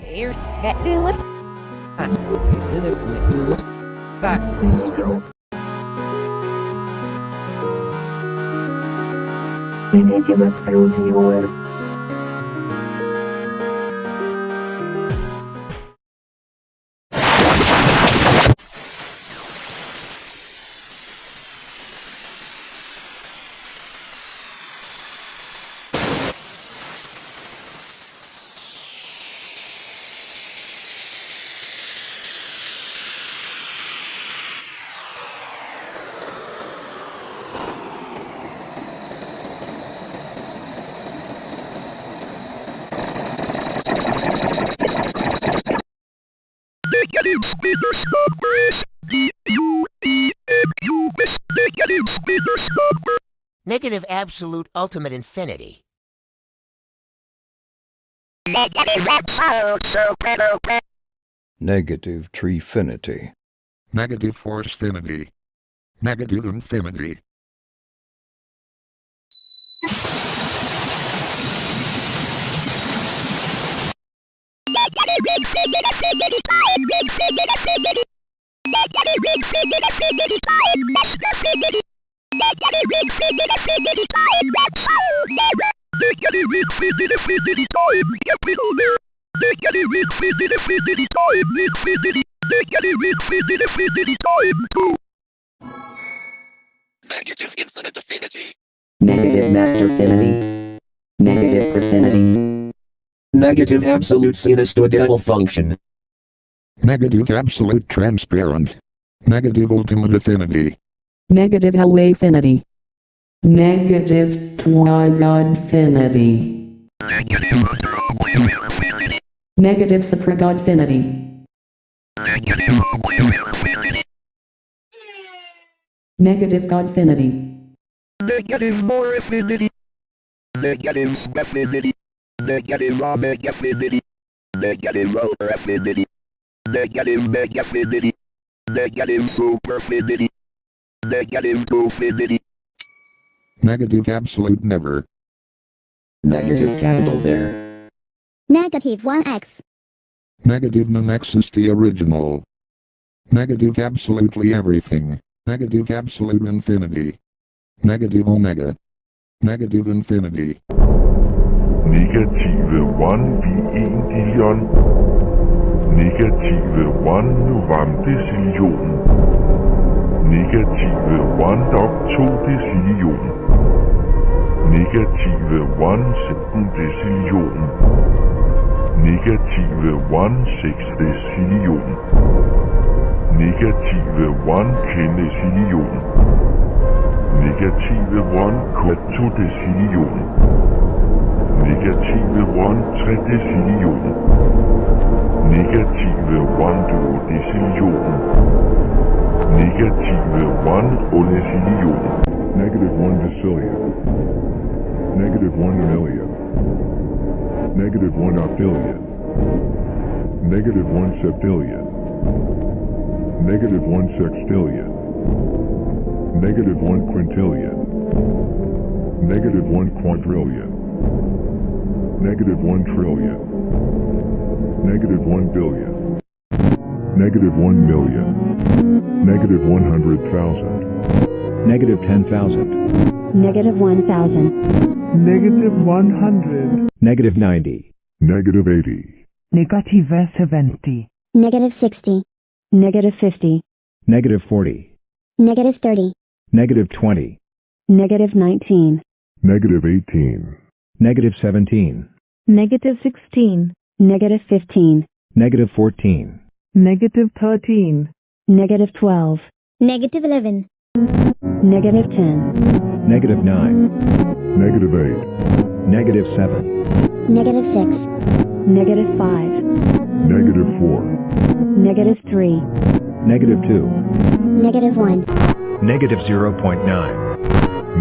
Here's Scatulus. Negative absolute ultimate infinity. Negative treefinity. Negative forcefinity. Negative infinity. Negative infinite affinity. Negative masterfinity. Negative profinity. Negative absolute sinusoidal function. Negative absolute transparent. Negative ultimate affinity. Negative haloafinity. Negative twigodfinity. Negative supragodfinity. Negative godfinity. Negative more affinity. Negative affinity. Negative omega affinity. Negative over affinity. Negative mega affinity. Negative super affinity. Negative infinity. Negative absolute never. Negative capital there. Negative 1x. Negative non-nexus the original. Negative absolutely everything. Negative absolute infinity. Negative omega. Negative infinity. Negative 1 pi 1 billion. Negative 1 novemdecillion. Negative 1 dog 2 decillion. Negative 1 septendecillion. Negative 1 sexdecillion. Negative 1 kvindecillion. Negative 1 quattordecillion. Negative 1 tredecillion. Negative 1 duodecillion. Negative 1 undecillion. Negative 1 decillion. Negative 1 million. Negative 1 octillion. Negative 1 septillion. Negative 1 sextillion. Negative 1 quintillion. Negative 1 quadrillion. Negative 1 trillion. Negative 1 billion. Negative 1 million. Negative 100,000. Negative 10,000. Negative 1,000. Negative 100. Negative 90. Negative 80. Negative 70. Negative 60. Negative 50. Negative 40. Negative 30. Negative 20. Negative 19. Negative 18. Negative 17. Negative 16. Negative 15. Negative 14. Negative 13. Negative 12. Negative 11. Negative 10. Negative 9. Negative 8. Negative 7. Negative 6. Negative 5. Negative 4. Negative 3. Negative 2. Negative 1. Negative 0.9.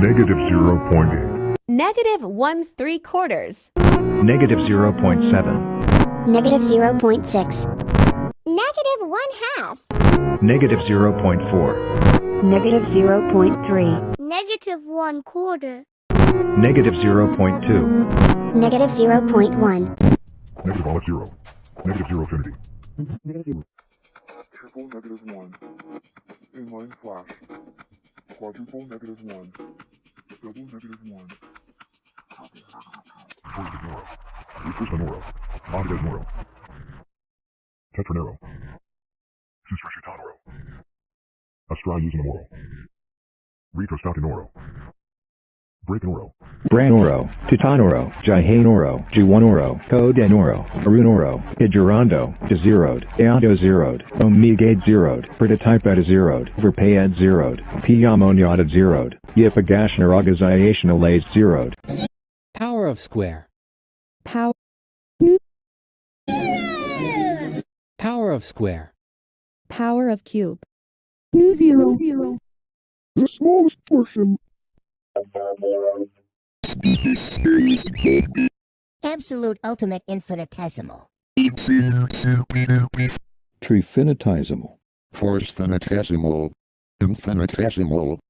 Negative 0.8. Negative 1/3. Negative 0.7. Negative 0.6. Negative 1/2. Negative 0.4. Negative 0.3. Negative 1/4. Negative 0.2. Negative 0.1. Negative all at 0. Negative 0 affinity. Triple negative 1. Inline flash. Quadruple negative 1. Double negative 1. Positive Noro. Prisma Noro. Omega Noro. Tetra Nero. Sister Shitanoro. Astra using Noro. Rico Stati Noro. Break Noro. Branoro, Titanoro, Jihanoro, Juwanoro, Codenoro, Arunoro, Idurando, Dezerode, Eado Zerode, Omegade Zerode, Prototypeta Zerode, Verpayad Zerode, Piamoniata Zerode, Yipagash Organization Alays Zerode. Power of square. Power. Power of square. Power of cube. Zero. The smallest portion. Absolute ultimate infinitesimal. Trifinitesimal. Fourth-finitesimal. Infinitesimal.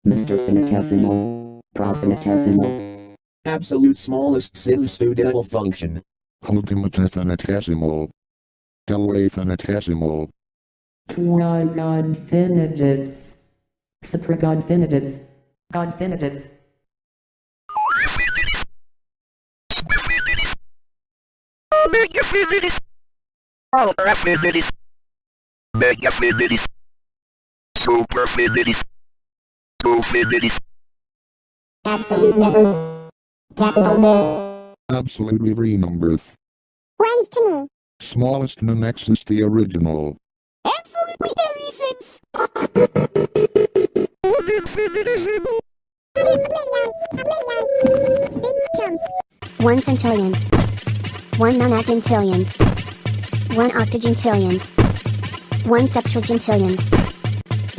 Mr. Finitesimal. Profinitesimal. Absolute smallest sinusoidal function. Ultimate-finitesimal. Galway-finitesimal. Quad-godfinitive. Supragodfinitive. Godfinitive. Ultrafinity. Megafinity. Superfinity. Twofinity. Absolute never. Capital never. Absolutely renumberth. One penny. Smallest non-exist the original. Absolutely everything. One centillion. One nonagentillion. One octogentillion. One septuagentillion.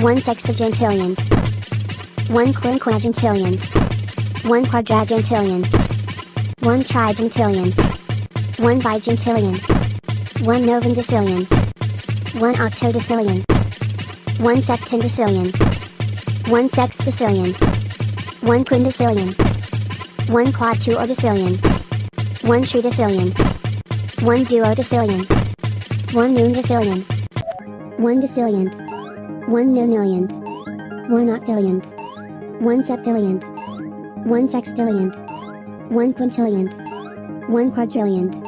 One sexagentillion. One quinquagentillion. One quadragentillion. One trigentillion. One bigentillion. One novendecillion. One octodecillion. One sextendecillion. One sextecillion. One quindecillion. One quadtuordecillion. One tridecillion. One duodecillion. One noondecillion. One decillion. One nonillion. One octillion. One septillion. One sextillion. One quintillion. One quadrillion.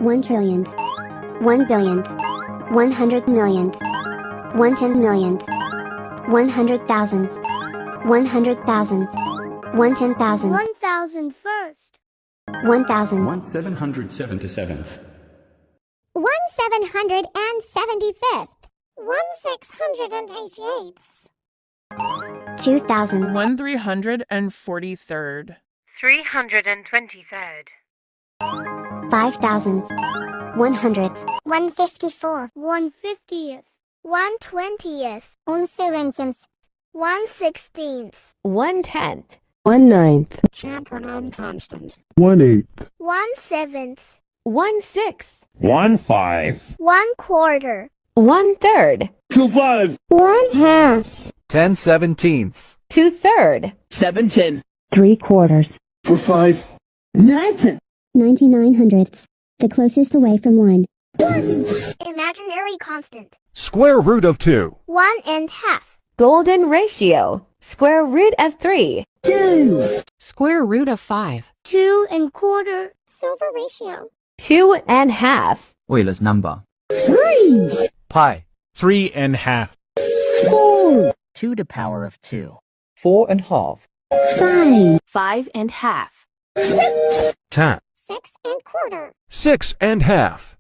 1 trillion. 1 billion. 100 million. 110 million. 100,000. 100,000. 110,000. 1,000 first. 1,000. 1,777th. 1,775th. 1,688th. 2,000. 1,343rd. 323rd. 5,000. 100th. 154. 150th. 120th. 1/16th. 1/10. 1/9. Champernon constant. 1/8. 1/7. 1/6. 1/5. 1/4. 1/3. 2/5. 1/2. 10/17. 2/3. 7/10. 3/4. 4/5. 9/10. 99/100th. The closest away from 1. Imaginary constant. Square root of 2. 1/2. Golden ratio. Square root of 3. 2. Square root of 5. 2¼ silver ratio. 2.5. Euler's number. 3. Pi. 3.5. 4. 2 to power of 2. 4.5. 5. 5.5. 10. 6¼ 6.5.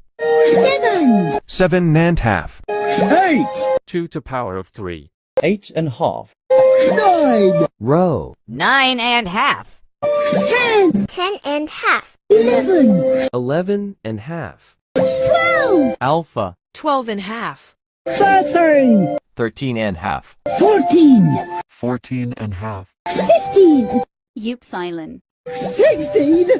7. 7.5. 8. 2 to power of 3. 8.5. 9. Row. 9.5. 10. 10.5. 11. 11.5. 12. Alpha. 12.5. 13. 13.5. 14. 14.5. 15. Upsilon. 16.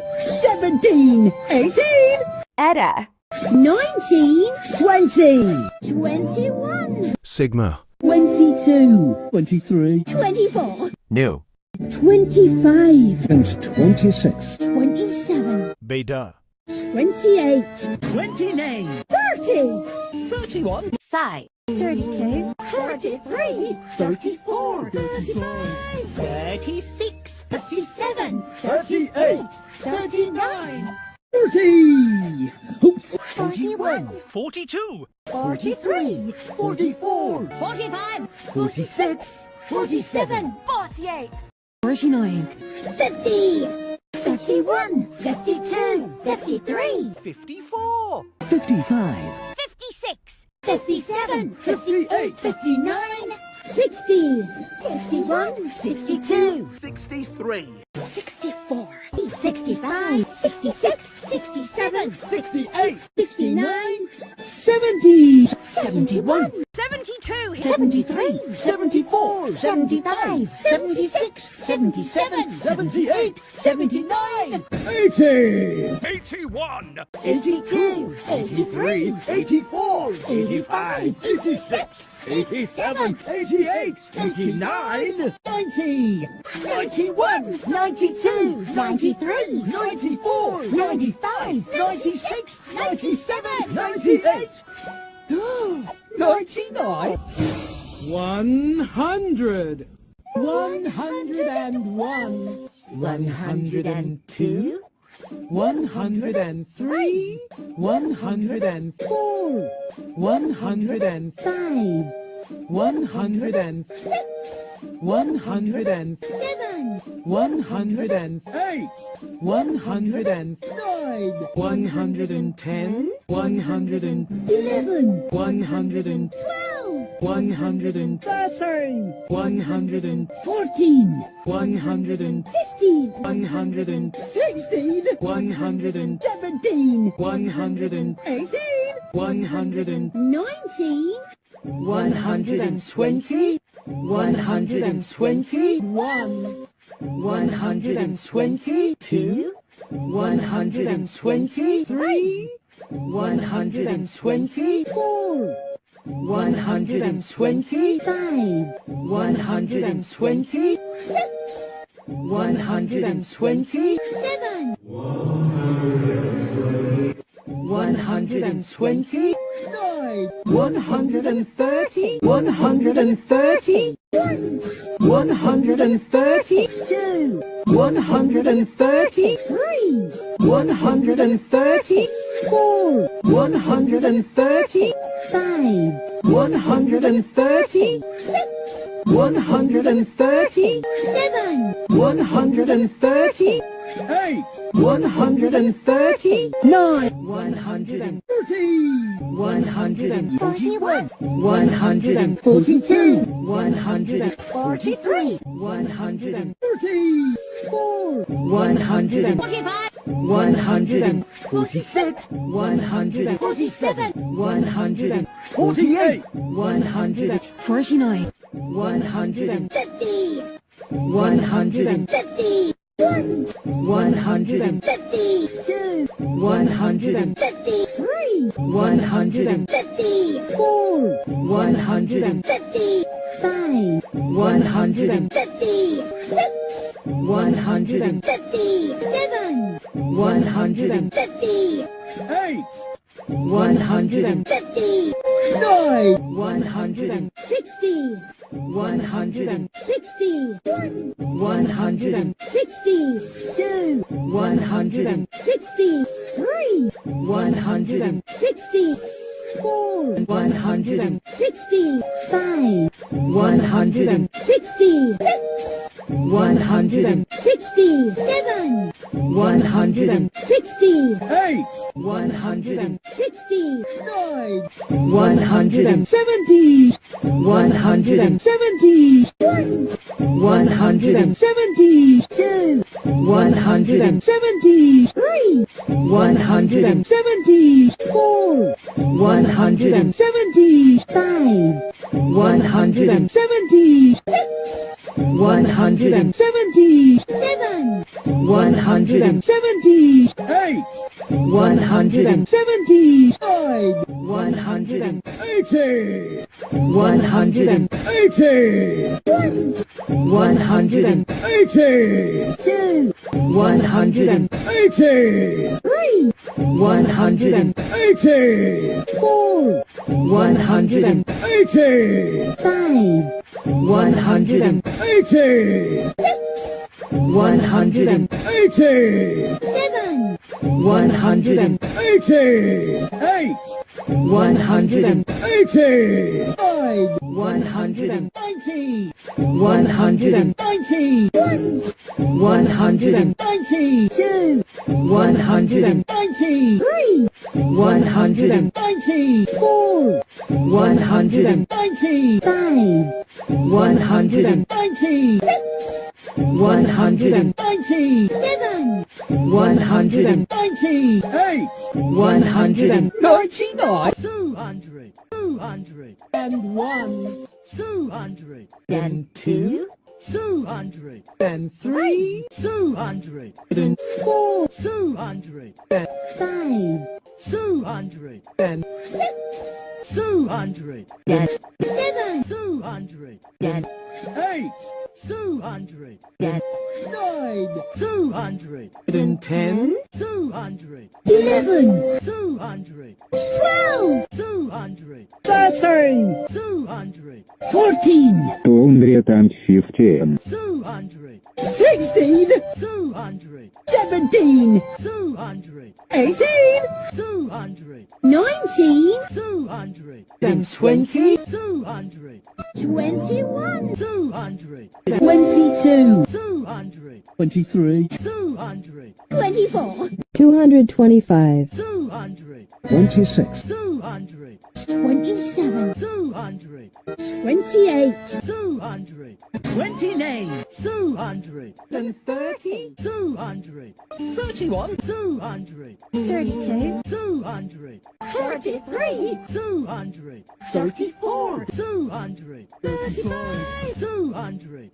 17. 18. Eta. 19. 20. 21. Sigma. 22. 23. 24. Nu. 25. And 26. 27. Beta. 28. 29. 30. 31. Side. 32. 33. 34. 35. 36. 37. 38. 39. 40. 41. 42. 43. 44. 45. 46. 47. 48. 49. 50. 51. 52. 53. 54. 55. 56. 57. 58. 59. 60. 61. 62. 63. 64. 65. 66. 67. 68. 69. 70. 71. 72. 73. 74. 75. 76. 77. 78. 79. 80. 81. 82. 83. 84. 85. 86. 87, 88, 89, 90, 91, 92, 93, 94, 95, 96, 97, 98, 99, 100, 101, 102, 103, 104, 105, 106, 107, 108, 109, 110, 111, 112, 113, 114, 115, 116, 117, 118, 119, 120, 121, 122, 123, 124, 125, 126, 127, 129, 130, 130, 132, 133, 134, 135, 136, 137, 138, 139, 140, 141, 142, 143, 134, 145, 146, 147, 148, 149, 150, 150, 152, 153, 154, 155, 156, 157, 158, 159, 160, 161, 162, 163, 164, 165, 166, 167, 168, 169, 170, 171, 172, 173, 174, 175, 176, 177, 178, 175, 180, 180, 182, 183, 180. 4. 180. 5. 180. 180. 7. 180. 8. 180. 5. 190. 190. 192. 193. 194. 195. 196. 197. 198. 199. 200. 200. And 1. 200. And 2. 200. And 3. 200. And 4. 200. And 5. 200. And 6. 200. And 7. 200. And 8. 200. And 9. 200. And 10. 200. 11. 200. 12. 200. 13. 200. 14. 215. 200. 16. 200. 17. 200. 18. 200. 19. 200. And 20. 200. 21. 200. 22. 200. 23. 200. 24. 225. 200. 26. 200. 27. 200. 28. 200. 29. 200. And 30. 200. 31. 200. 32. 200. 33. 200. 34. 200. 35. 200.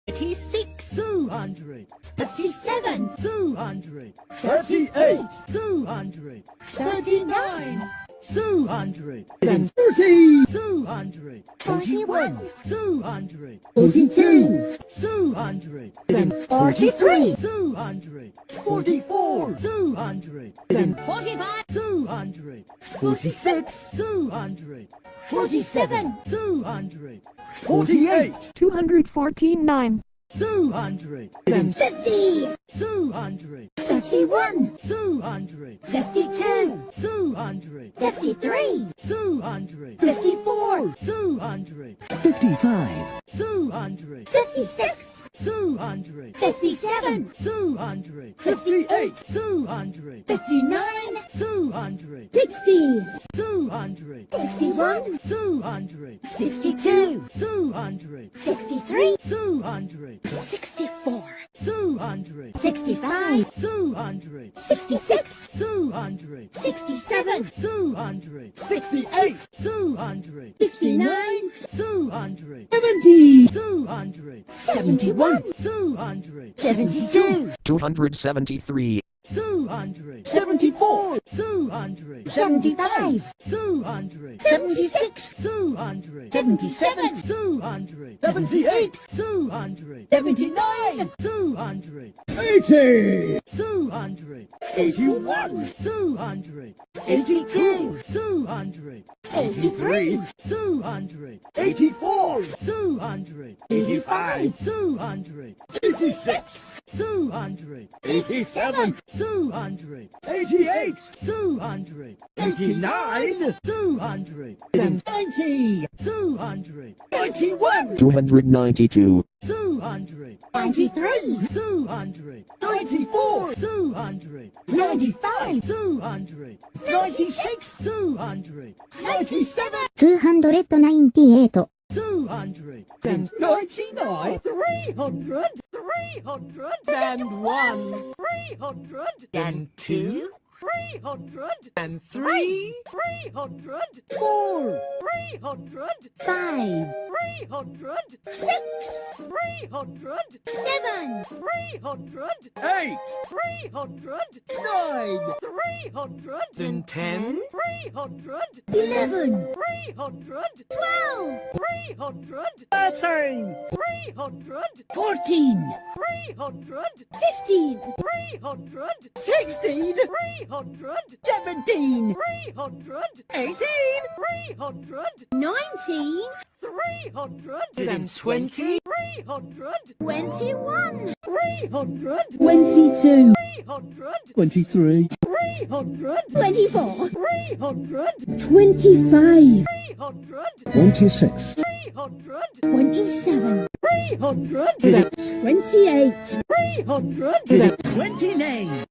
36. 200. 37. 200. 38. 200. 39. 200. And 40. 200. 41. 200. 42. 200. And 43. 200. 44. 200. And 45. 200. 46. 200. 47. 200. 48. 214.9. 200. And 50. 200. 51. 200. 52. 200. 53. 200. 54. 200. 55. 200. 56. 200. 57. 200. 58. 200. 59. 200. 60. 200. 61. 200. 62. 200. 63. 200. 64. 200. 65. 200. 66. 200. 67. 200. 68. 200. 69. 200. 70. 200. 71. 200. 72. 273. 200. 74. 200. 75. 200. 76. 200. 77. 200. 78. 200. 79. 200. 80. 200. 81. 200. 82. 200. 83. 200. 84. 200. 85. 200. 86. 200. 87. 200. 88. 200. 89. 200. And 90. 200. 91. 292. 200. 93. 200. 94. 200. 95. 200. 96. 200. 97. 298. 200. And 99. 300. 301. 302. 303. 4. 5. 6. 7. 8. 9. 10. 11. 12. 13. 14. 15. 16. 17. 18. 19. 20. 21. 22. 23. 24. 25. 26. 27. 28. 29.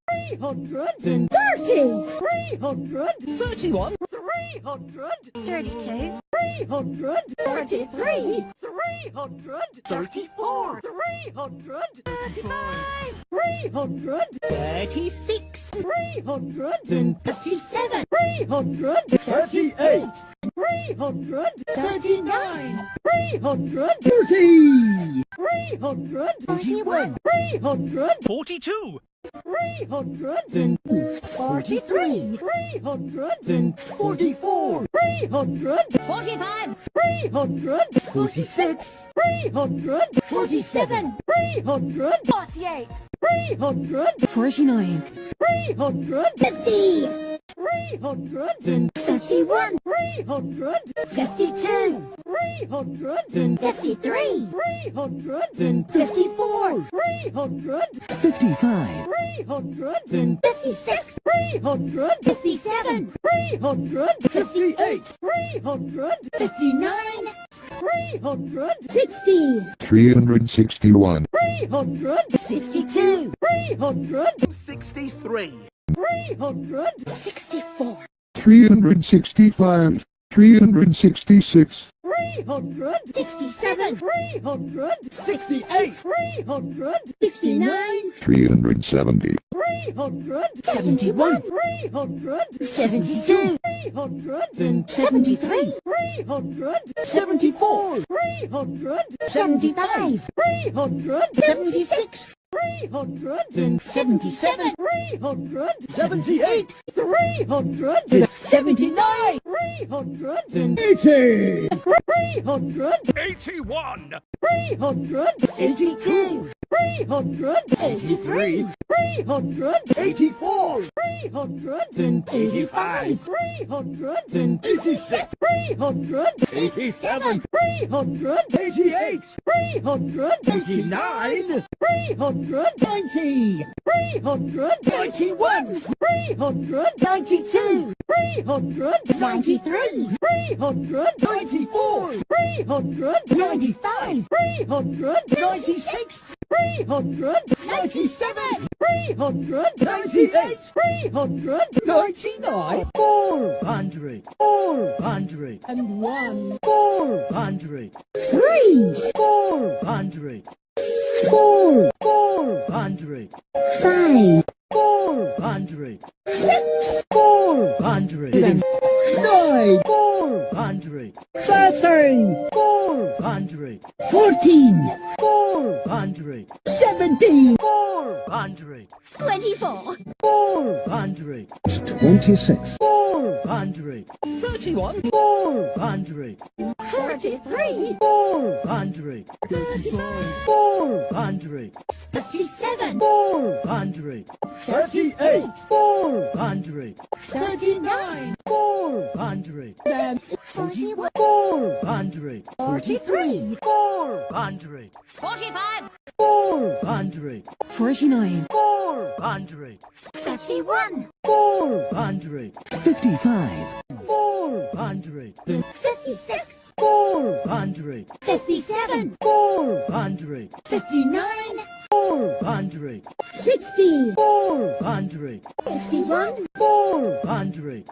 30. 31. 32. 33. 34. 35. 36. 37. 38. 39. 40. 41. 42. 43. 44. 45. 46. 47. 48. 49. 50. 51. 52. 53. 54. 55. 56. 57. 58. 59. 60. 361. 62. 63. 64. 365. 366. 67. 68. 69. 370. 71. 72. 73. 74. 75. 76. 77. 78. 79. 80. 81. 82. 83. 84. 85. 86. 87. 88. 89. 90. 91. 92. 93. 94. 95. 96. 97. 98. 99. 400. 401. 400. 3. 400. 4. 400. 5. 400. 6. 400. 9. 400. 13. 400. 14. 400. 17. 400. 24. 400. 26. 400. 31. 400. 33. 400. 35. 400. 37. 400. 38. 400. 39. 400. 41. 400. 43. 400. 45. 400. 49. 400. 51. 400. 55. 400. 56. 400. 57. 400. 59. 400. 60. 400. 61. 400.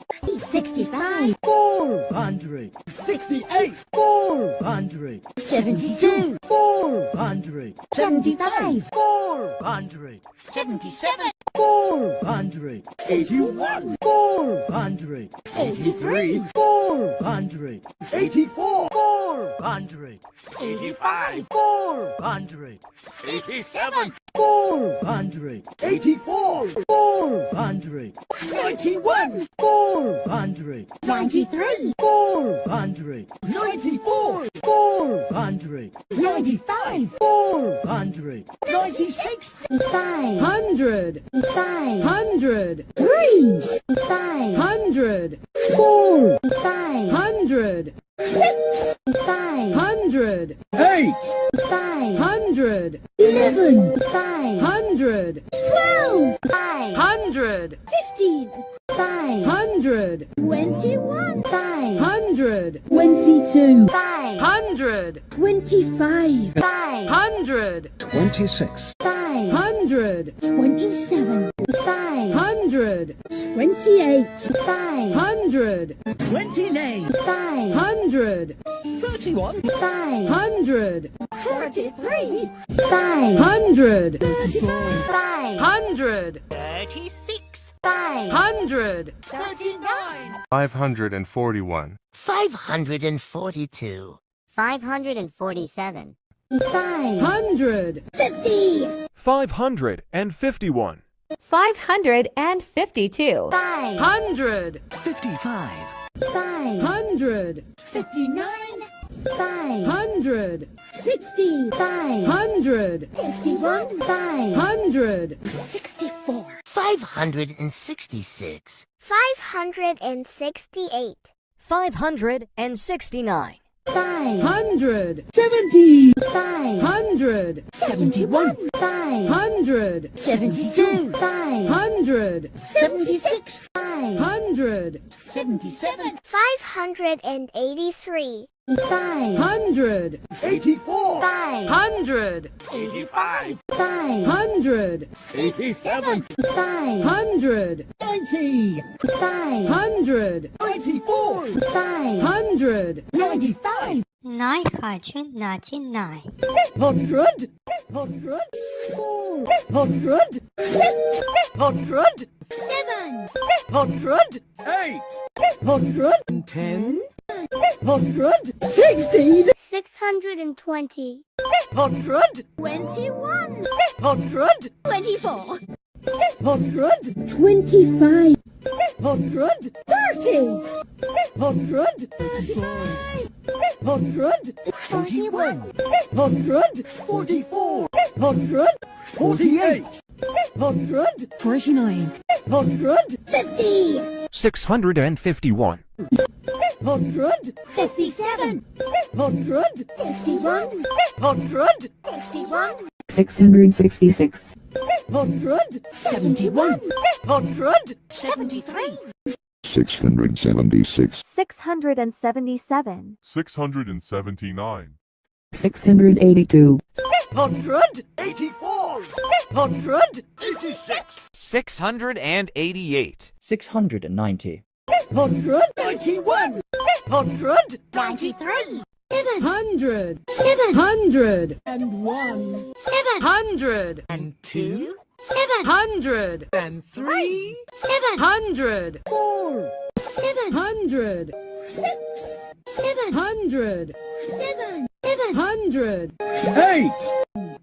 65. 400. 68. 400. 72. 400. 75. 400. 77. 400. 81. 400. 83. 400. 84. 400. 85. 400. 87. 400. 84. 400. 91. 400. 93. 400. 94. 400. 95. 400. 96. 500. 500. 3. 500. 4. 500. 6. 500. 8. 500. 11. 500. 12. 500. 15. 500. 21. 500. 22. 500. 25. 500. 26. 500. 27. 500. 28. 500. 29. 500. 31. 500. 33. 500. 500. 36. 500. 39. 541. 542. 547. 500. 50. 551. 552. 500. 55. 500. 59. 500. 60. 500. 61. 500. 64. 566. 568. 569. 500. 70. 500. 71. 500. 72. 500. 76. 500. 77. 583. 500. 84. 500. 85. 500. 87. 500. 90. 500. 94. 500. 95. 999. 100. 100. 100. 100. 7. 100. 8. 110. 116. 620. 100. 21. 100. 24. 100. 25. 100. 30. 100. 100. 41. 100. 44. 100. 48. 100. 49. 100. 50. 651. 100. 57. 100. 61. 100. 61. 666. 100. 71. 100. 73. 676. 677. 679. 682. 100. 84. 100. 86. 688. 690. 100. 91. 100. 93. 7. 100. 7. 100. And 1. 7. 100. And 2. 7. 100. And 3. 7. 100. 4. 7. 100. 7. 100. 7. 7. 100. 8.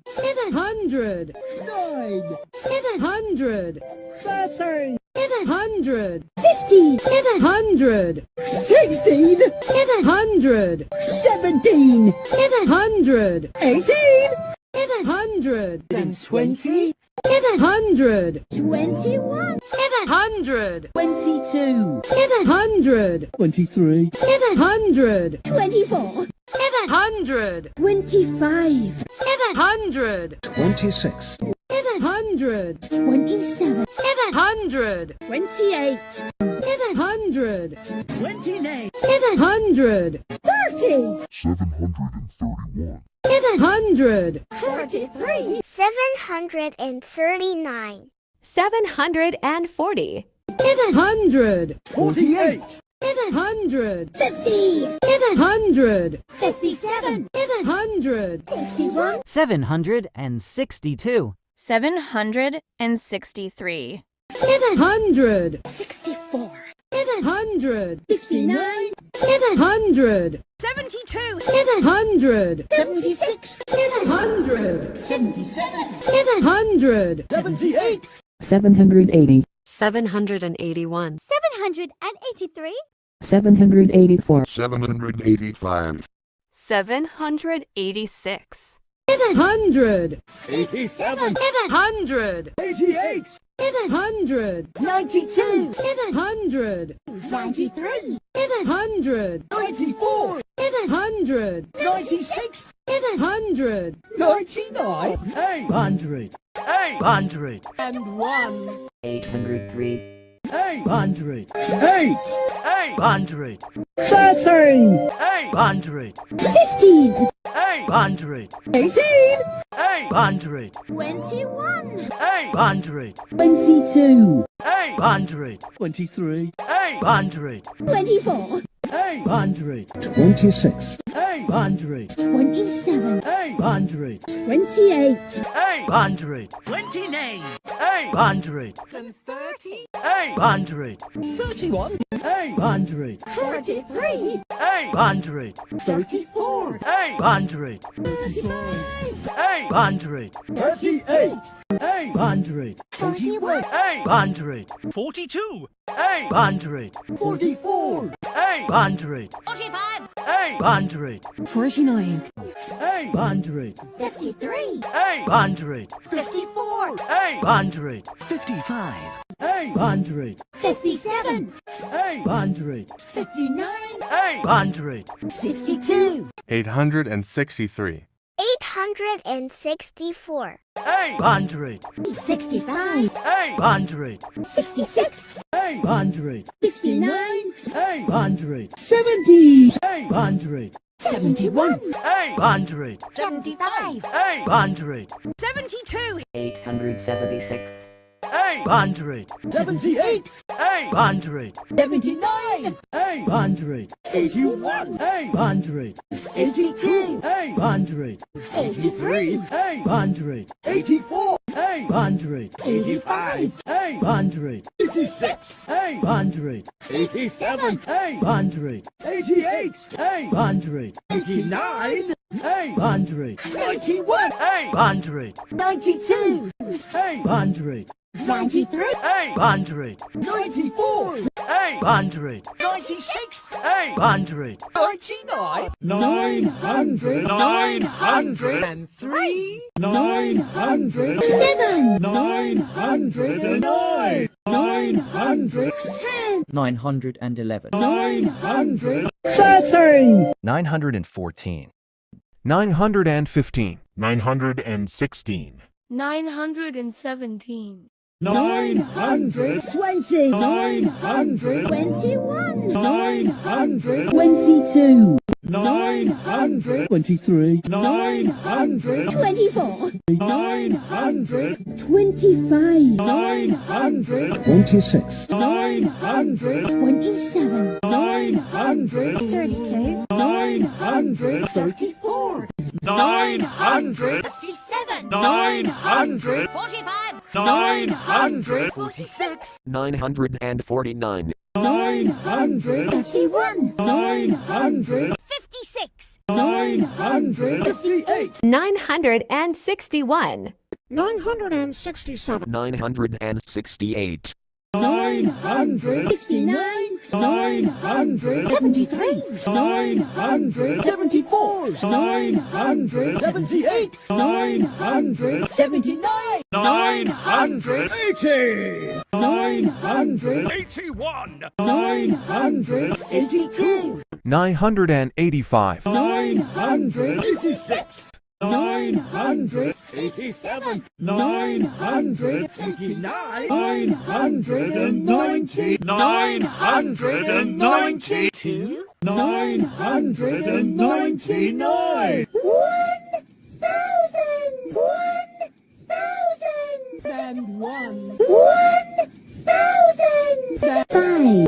7. 100. 9. 7. 100. 13. 7. 100. 15. 7. 100. 16. 7. 100. 17. 7. 100. 18. 7. 100. And 20. 100. 21. 7. 100. 22. 7. 100. 23. 100. 24. 7. 100. 25. 7. 100. 26. 100. 27. 7. 100. 28. 100. 29. 100. 30. 731. 100. 33. 739. 740. 100. 48. 100. 50. 100. 57. 100. 61. 762. 763. 700. 64. 700. 59. 700. 72. 700. 76. 700. 77. 700. 78. 780. 783. 781. 784. 785. 786. 700. 87. 700. 88. 700. 92. 700. 93. 700. 94. 700. 96. 700. 99. 800. 800. And 1. 803. 800. 8. 800. 13. 800. 15. 800. 18. 800. 21. 800. 22. 800. 23. 800. 24. 800. 26. 800. 27. 800. 28. 800. 29. 800. And 30. 800. 31. 800. 33. 800. 34. 800. 35. 800. 38. 800. 41. 800. 42. 800. 44. 800. 45. 800. 49. 800. 53. 800. 54. 800. 55. 800. 57. 800. 59. 800. 62. 863. 864. 800. 65. 800. 66. 800. 69. 800. 70. 800. 71. 800. 75. 800. 72. 876. 800. 78. 800. 79. 800. 81. 800. 82. 800. 83. 800. 84. 800. 85. 800. 86. 800. 87. 800. 88. 800. 89. 800. 91. 800. 92. 800. 93. 800. 94. 800. 96. 800. 99. 900. 903. 900. 7. 909. 900. 10. 911. 900. 13. 914. 915. 916. 917. 900. 20. 900. 21. 900. 22. 900. 23. 900. 24. 900. 25. 900. 26. 900. 27. 900. 32. 900. 34. 900. 57. 900. 45. 900. 46. 949. 900. 51. 900. 56. 900. 58. 961. 967. 968. 900. 59. 900. 73. 900. 74. 900. 78. 900. 79. 900. 80. 900. 81. 900. 82. 985. 900. 86. 900. 87. 900. 89. 990. 992. 999. 1,000. 1,000. And 1. 1,000. 5. 1,000.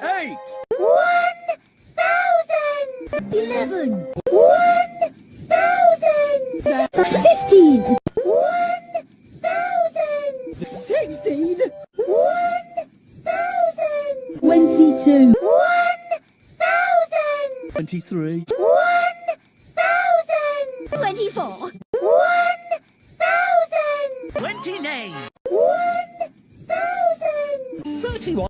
8. 1,000. 11. 1,000. 50. 23. 1,000. 24. 1,000. 29. 1,000. 31.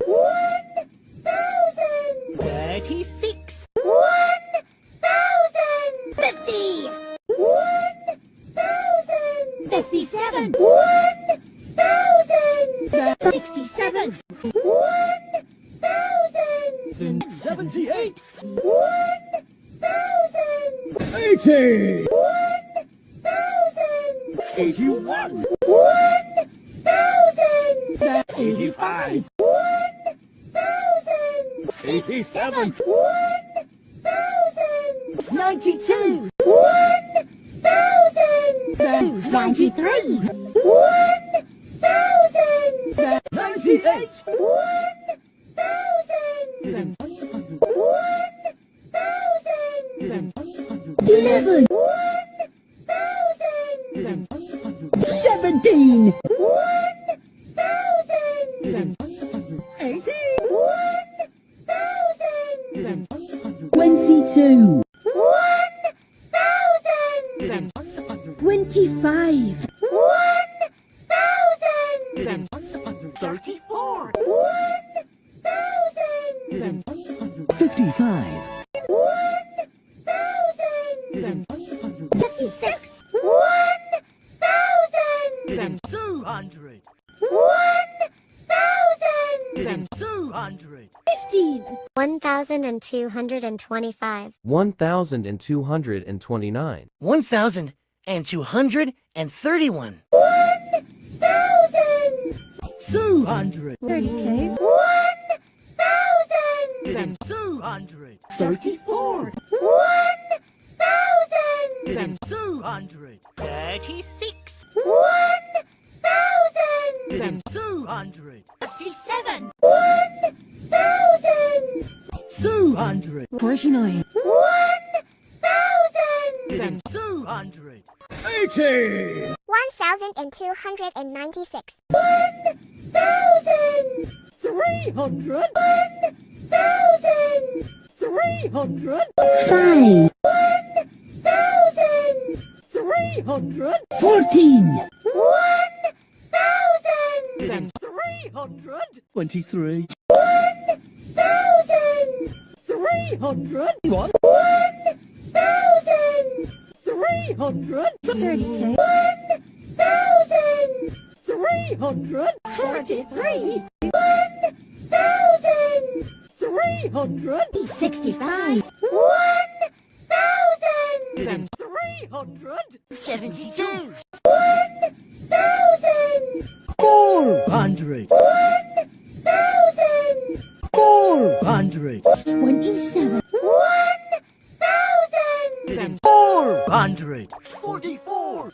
1,000. 36. 1,000. 50. 1,000. 57. 1,000. 67. 1,000. 78. 1,000. 80. 1,000. 81. 1,000. 85. 87. 92. 1,000. 93. 1,000. 98. 1,000. 11. 17. 18. 22. 25. 34. 55. 56. 200. 200. 15. 1,225. 1,229. 1,231. 200. 32. 200. 34. 200. 36. 200. 57. 200. 49. 200. 80. 1,296. 300. 300. 5. 300. 14. 300. 23. 300. 1. 300. 32. 300. 43. 300. 65. 300. 72. 400. 400. 27. 400. 44.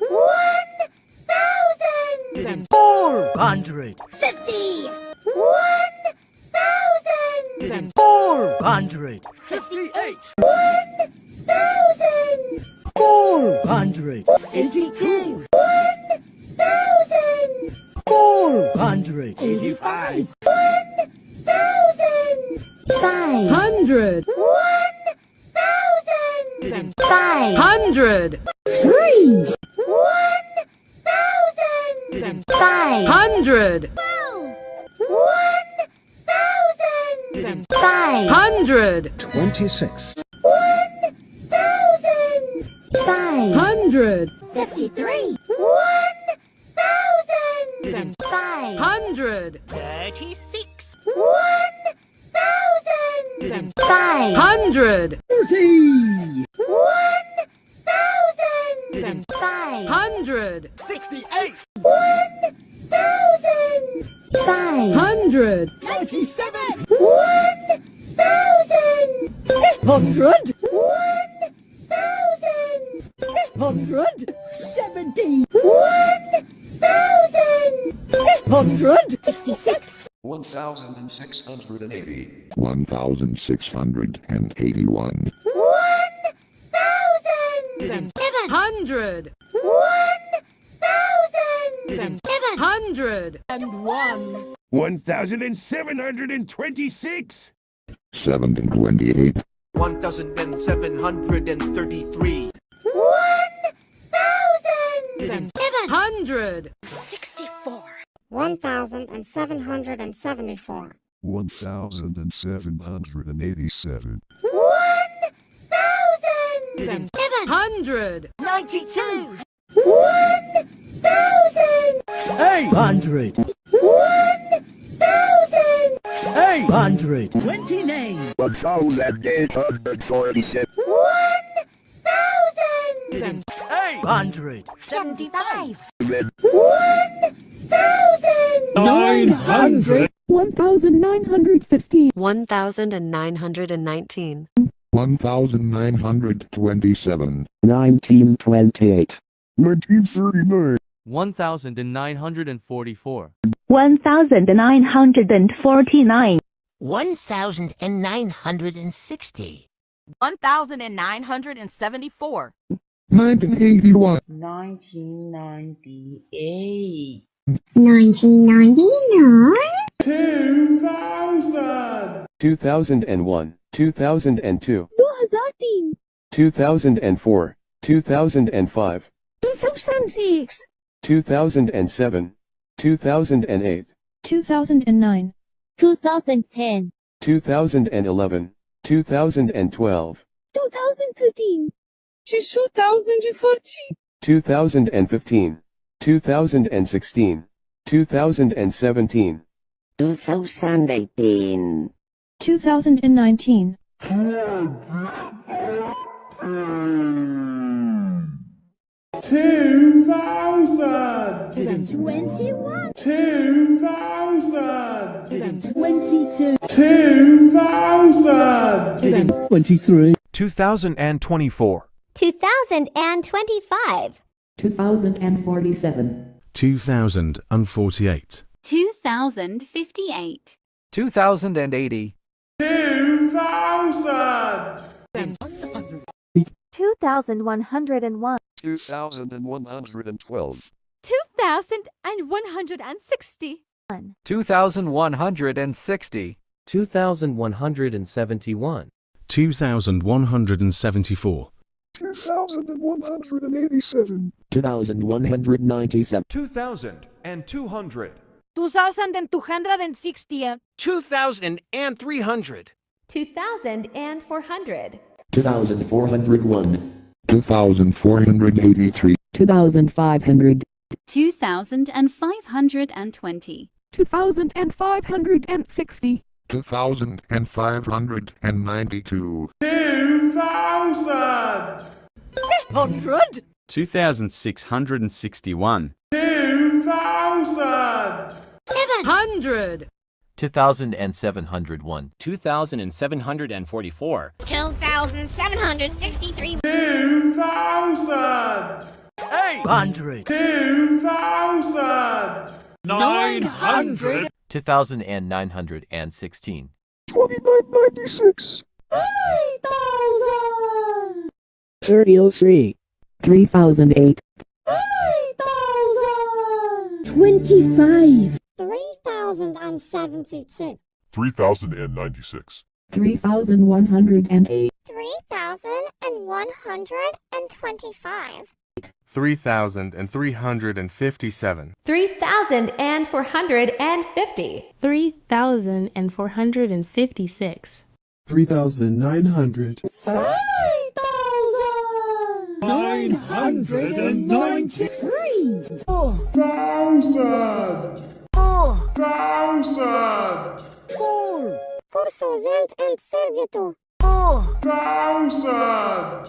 400. 50. 400. 58. 400. 82. 400. 85. 100. 500. 3. 500. 500. 26. 100. 53. 100. 36. 100. 30. 100. 68. 100. 97. 100. 100. 70. 100. 66. 1,680. 1,681. 100. 100. 101. 1,726. 728. 1,733. 700. 64. 1,774. 1,787. 1,000. 700. 92. 1,000. 800. 1,000. 800. 29. 1,847. 1,000. 800. 75. 1,000. 900. 1,950. 1,919. 1,927. 1928. 1939. 1,944. 1,949. 1,960. 1,974. 1981. 1998. 1999. 2,000. 2001, 2002, 2003. 2004, 2005, 2006. 2007, 2008, 2009. 2010. 2011, 2012, 2013. 2014. 2015, 2016, 2017, 2018. 2019. 2,000. 21. 2,000. 22. 2,000. 23. 2024. 2,025. 2047. 2048. 2,058. 2,080. 2,000. 2,101. 2,112. 2,160. 2,160. 2,171. 2,174. 2,187. 2,197. 2,200. 2,260. 2,300. 2,400. 2,401. 2,483. 2,500. 2,520. 2,560. 2,592. 2,000. 600. 2,661. 2,000. 700. 2,701. 2,744. 2,763. 2,000. 800. 2,000. 900. 2,916. 2996. 8,000. 3003. 3008. 8,000. 25. 3,072. 3,096. 3,108. 3,125. 3,357. 3,450. 3,456. 3,900. 8,993. 1,000. 1,000. 4,032. 1,000.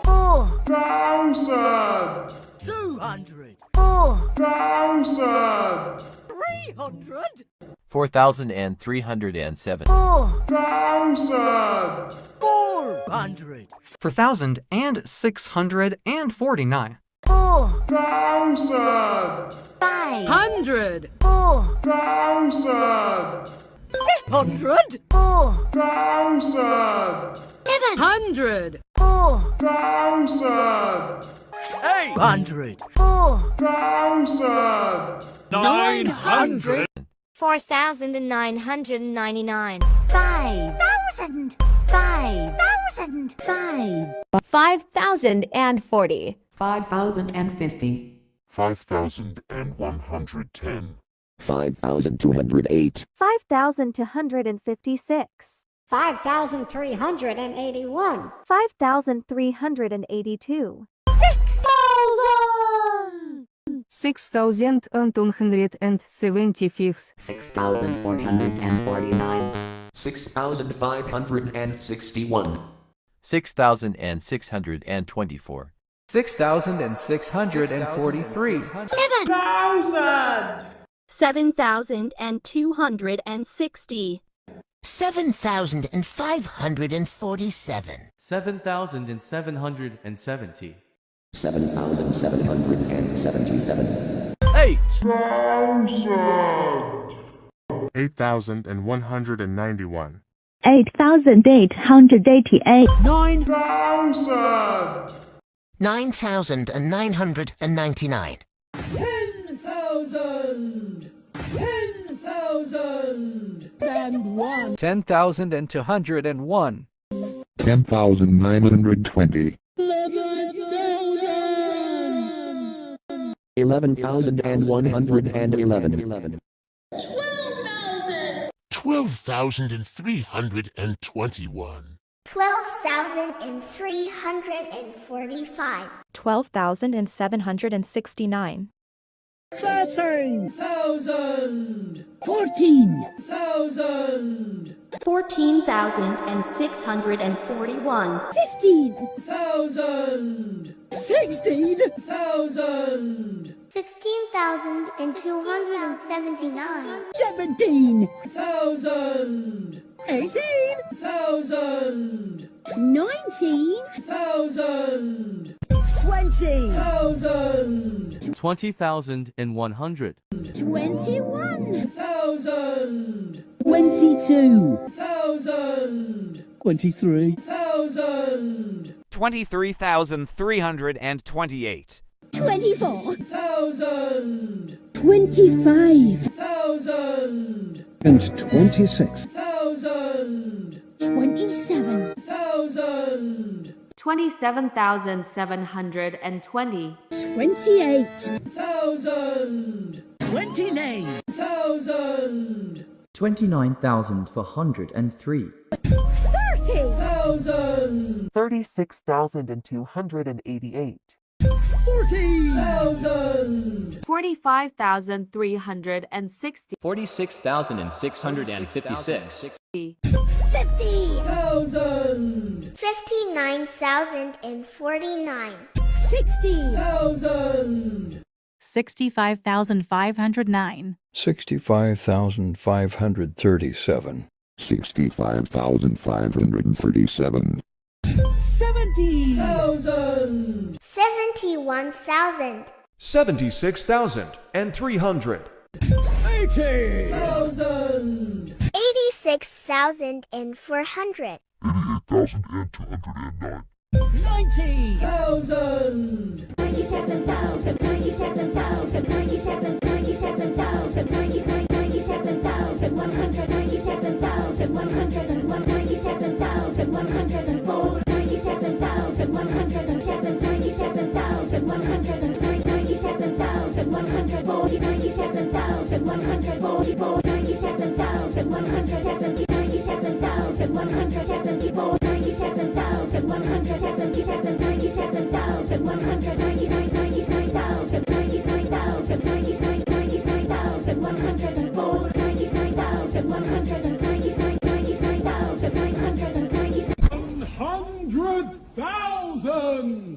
1,000. 200. 1,000. 300. 4,307. 1,000. 400. 4,649. 1,000. 500. 1,000. 600. 1,000. 700. 1,000. 800. 1,000. 900. 4,999. 5,000. 5,000. 5,000. 5. 5,040. 5,050. 5,110. 5,208. 5,256. 5,381. 5,382. 6,000. 6,275. 6,449. 6,561. 6,624. 6,643. 7,000. 7,260. 7,547. 7,770. 7,777. 8,191. 8,888. 9,000. 9,999. 10,000. 10,000. And 1. 10,201. 10,920. 11,111. 12,321. 12,345. 12,769. 13,000. 14,000. 14,000. 14,641. 15,000. 16,000. 16,279. 17,000. 18,000. 19,000. 20,000. 20,100. 21,000. 22,000. 23,000. 23,328. 24,000. 25,000. And 26. 1,000. 27,000. 27,720. 28,000. 29,000. 29,403. 30,000. 36,288. 40,000. 45,360. 46,656. 50,000. 59,049. 60,000. 65,509. 65,537. 65,537. 70,000. 71,000. 76,300. 80,000. 86,400. 88,209. 90,000. 97,000. 97,000. 97,000. 97,000. 97,000. 100. 97,000. 101. 97,000. 104. 97,000. 107. 97,000. 103. 97,000. 140. 97,000. 144. 97,000. 170. 97,000. 174. 97,000.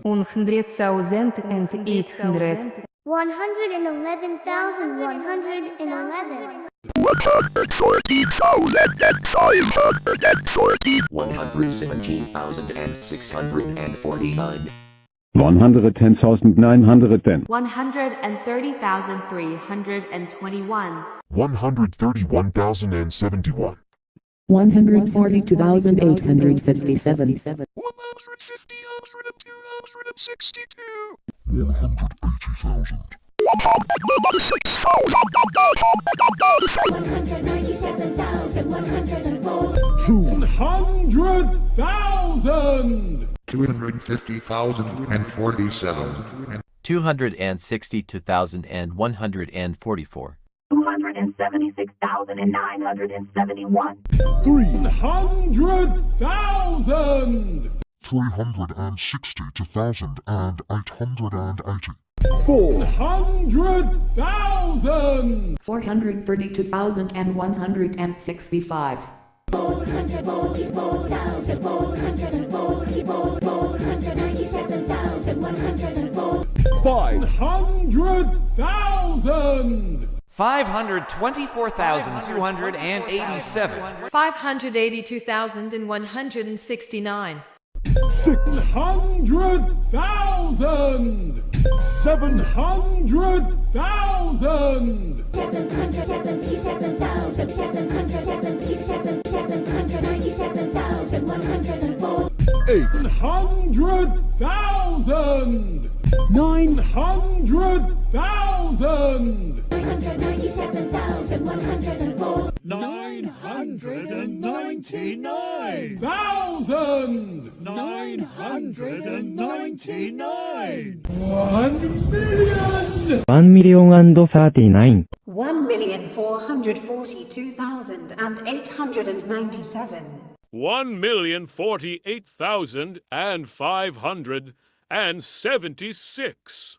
177. 97,000. 199. 99,000. 99,000. 99,000. 104. 99,000. 199. 99,000. 100,000. 100,800. 111,111. 117,649. 110,910. 130,321. 131,071. 142,857. 180,000. 197,104. 100,000. 250,047. 262,144. 276,971. 300,000. 360,880. 400,000. 432,165. 500,000. 524,287. 582,169. 600,000. 700,000. 800,000. 900,000. 999,000. 999. 1 million. 1,039,000. 1,442,897. 1,048,576.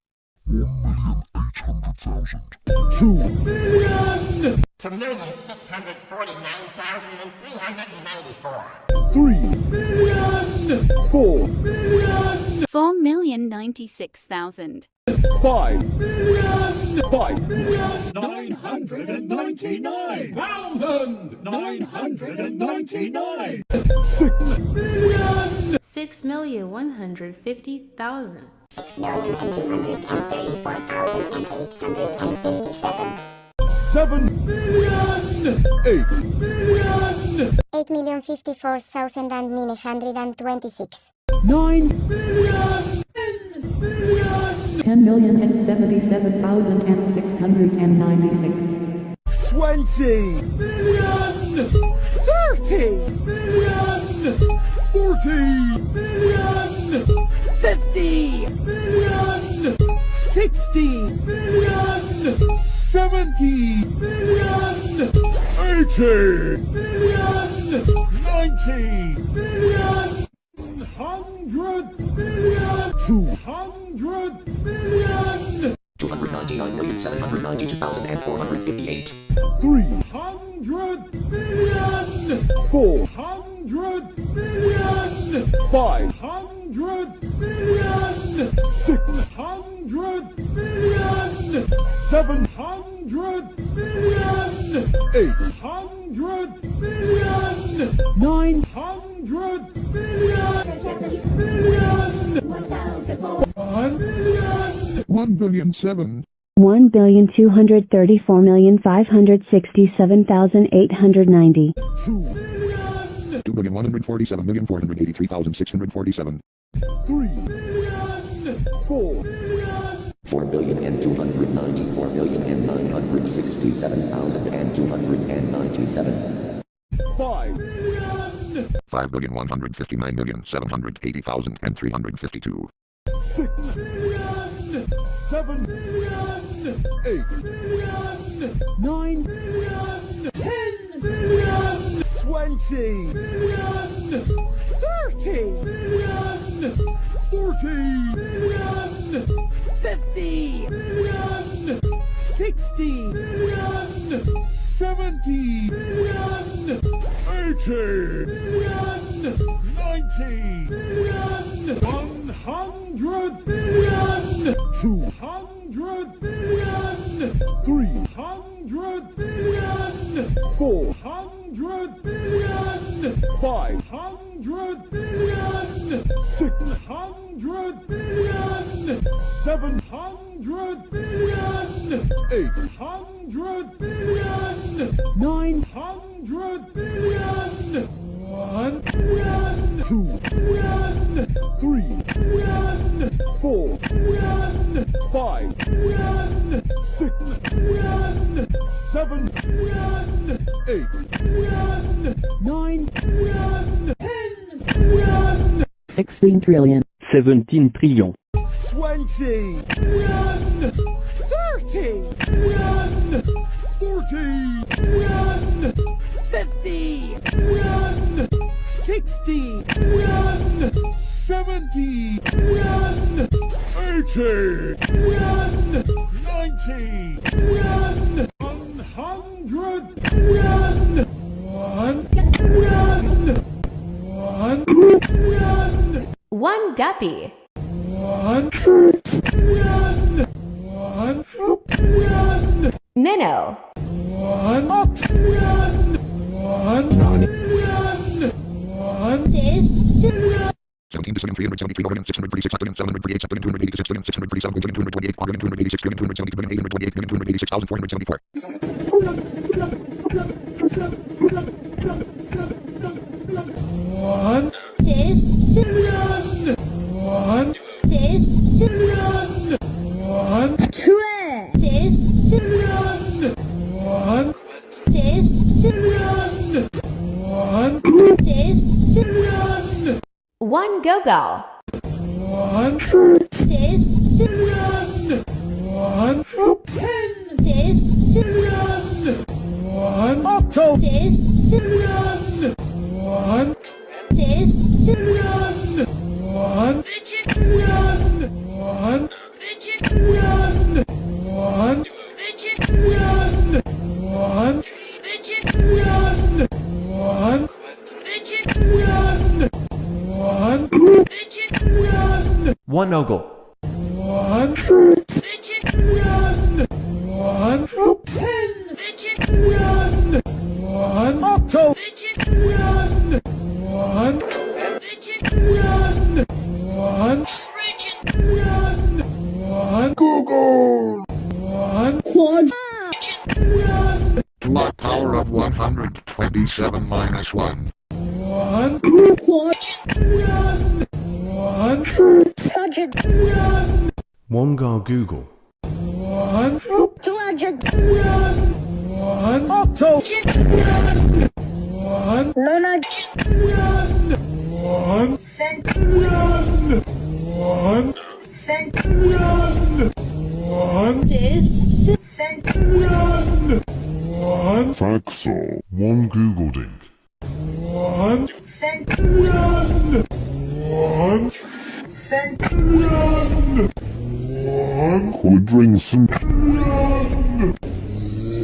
2 million. 2,649,394. 3 million. 4 million. 4,096,000. 5 million. 5,999,000. 999. 6 million. 6,150,000. 6,234,857. 7 million. 8 million. 8,054,926. 9 million. 10 million. 10,077,696. 20 million. 30 million. 40 million. 50 million. 60 million. 70 million. 80 million. 90 million. 100 million. 200 million. 299,792,458. 300 million. 400 million. 500 million. 600 million. 700 million. 800 million. 900 million. 1 million. 1,000,000,007. 1,234,567,890. 2 million. 2,147,483,647. 3 million. 4 million. 4,294,967,297. 5 million. 5,159,780,352. 6 million. 7 million. 8 million. 9 million. 10 million. 20 million. 30 million. 40 million. 50 million. 60 million. 70 million. 80 million. 90 million. 100 million. 200 million. 300 million. 400 million. 500 million. 600 million. 700 million. 800 million. 900 million. 1 million. 2 million. 3 million. 4 million. 5 million. 6 million. 7 trillion, 8 trillion, 9 trillion, 10 trillion, 16 trillion. 17 trillion. 20 trillion, 30 trillion, 40 trillion, 50 trillion, 60 trillion, 70 trillion, 80 trillion, 90 trillion, 100 trillion, 1 trillion, 1 trillion, One guppy. 1 trillion, 1 trillion, Minnow. 1 trillion, 1 trillion, 1 trillion. 17 billion 373 million 636 billion 748 billion 286 billion 637 billion 228 billion 286 billion 270 billion 828 million 286,474. 1 trillion, 1 trillion, 1 trillion, 1 trillion, 1 trillion. One go-go. 1 trillion, 1 trillion, 1 trillion, 1 trillion, 1 trillion, 1 trillion, 1 trillion, 1 trillion, 1 trillion, 1 trillion. One ogle. 1 trillion, 1 trillion, 1 trillion, 1 trillion, 1 trillion, 1 Google, 1 quadrillion, Block power of 127 minus 1. 1 quadrillion, 1 quadrillion, One Google. 1 quadrillion, 1 octogillion, 1 nonagillion, 1 centillion, 1 centillion, 1 centillion, 1 Faxol. One Google Ding. 1 centillion, 1 centillion, 1 Quadringson.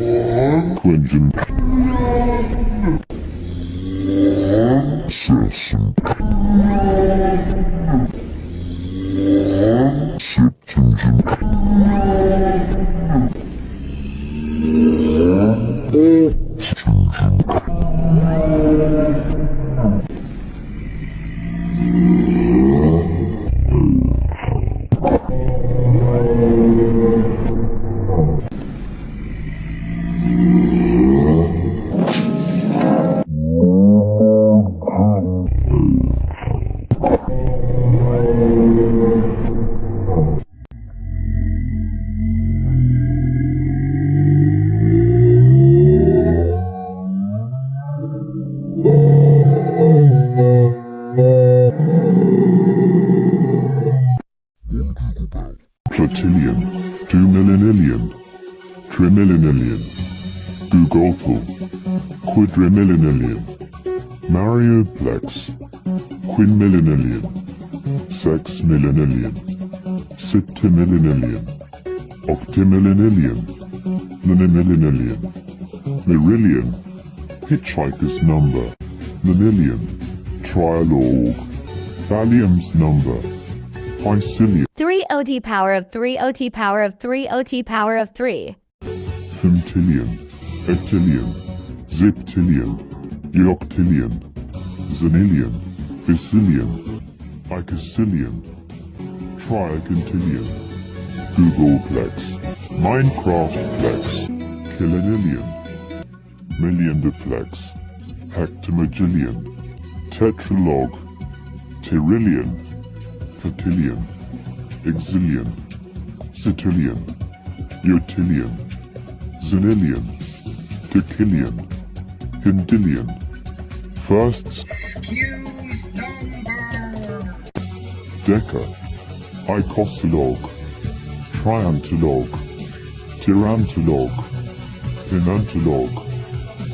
1 Quingen. 1 Session. 1 Septuagint. Platillion. 2 millenillion. Trimillenillion. Gugolthal. Quadrimillenillion. Marioplex. Quinmillenillion. Sexmillenillion. Septimillenillion. Octimillenillion. Nonimillenillion. Merillion. Hitchhiker's number. Nonillion. Trialogue. Thallium's number. Icillion. 3 OT power of 3 OT power of 3 OT power of 3. Femtillion. Ectillion. Ziptillion. Eoctillion. Xenillion. Facillion. Icacillion. Triacantillion. Googleplex. Minecraftplex. Killenillion. Milliondeplex. Hectomagillion. Tetralog. Terillion. Cotillion. Exillion. Cetillion. Eutillion. Xenillion. decillion, quintillion, firsts, deca, icosylog, triantylog, tyrantylog, penantylog,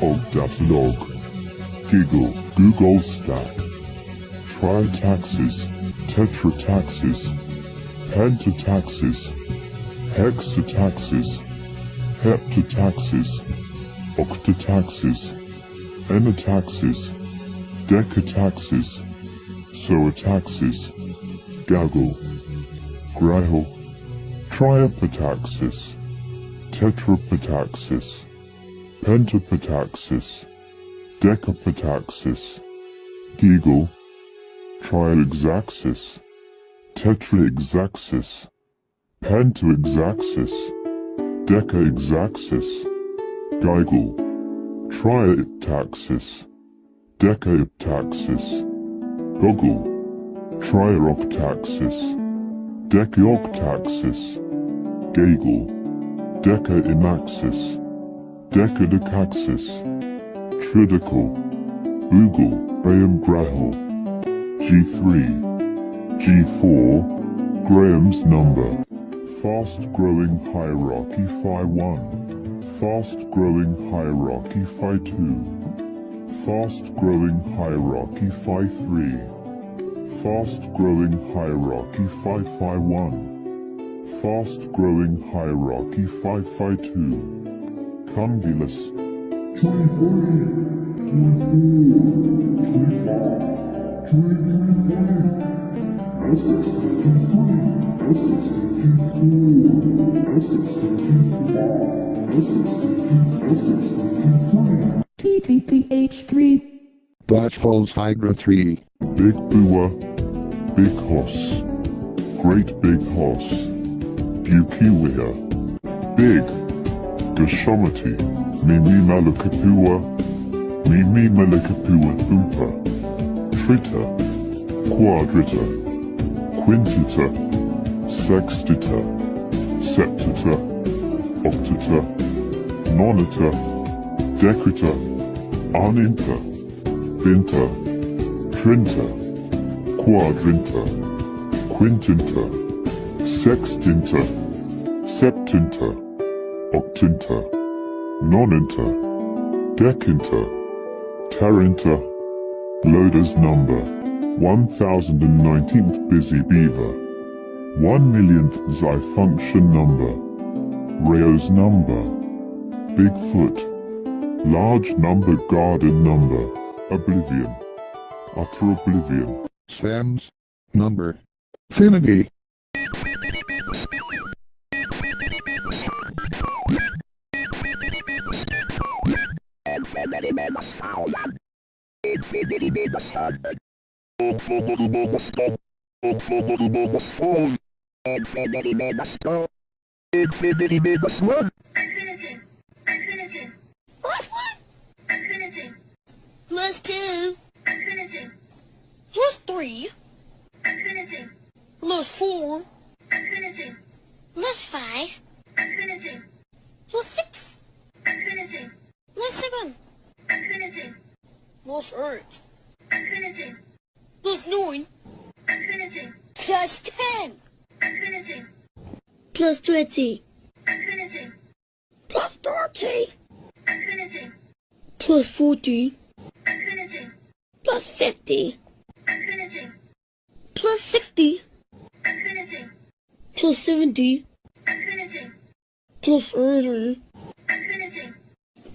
octatylog, giggle, Google stack, tritaxis, tetrataxis, pentataxis, hexataxis, heptataxis, octataxis, enataxis, decataxis, zoataxis, gaggle, grail, triapataxis, tetrapataxis, pentapataxis, decapataxis, giggle, triaxaxis, tetraxaxis, pentaxaxis, decaxaxis, giggle, triataxis, decaiptaxis, goggle, triaroctaxis, decaoctaxis, gaggle, decainaxis, decadacaxis, tridical, oogle, Graham Graham, G3, G4, Graham's number, fast-growing hierarchy Phi 1, fast-growing hierarchy Phi 2, fast-growing hierarchy Phi 3, fast-growing hierarchy Phi 1, fast-growing hierarchy Phi 2, cumulus, TTTH3. Black holes Hydra 3. Big Bua, Big Hoss, Great Big Hoss, Bukiwia, Big, Gashomati, Mimi Malakapua, Mimi Malakapua Hoopa, Trita, Quadrita, Quintita, Sextita, Septita, Octita, Nonita, Decita, Uninta, Binta, Trinta, Quadrinta, Quintinta, Sextinta, Septinta, Octinta, Noninta, Decinta, Tarinta, Loader's number, 1019th Busy Beaver, 1,000,000th Xi function number, Rayo's number, Bigfoot, large number garden number, Oblivion, utter oblivion, Sam's number, Finity. Infinity. Infinity. Plus 1. Infinity. Plus 2. Infinity. Plus 3. Infinity. Plus 4. Infinity. Plus 5. Infinity. Plus 6. Infinity. Plus 7. Infinity. Plus 8. Infinity. Plus 9. Infinity. Plus 10. Infinity. Plus 20. Infinity. Plus 30. Infinity. Plus 40. Infinity. Plus 50. Infinity. Plus 60. Infinity. Plus 70. Infinity. Plus 80. Infinity.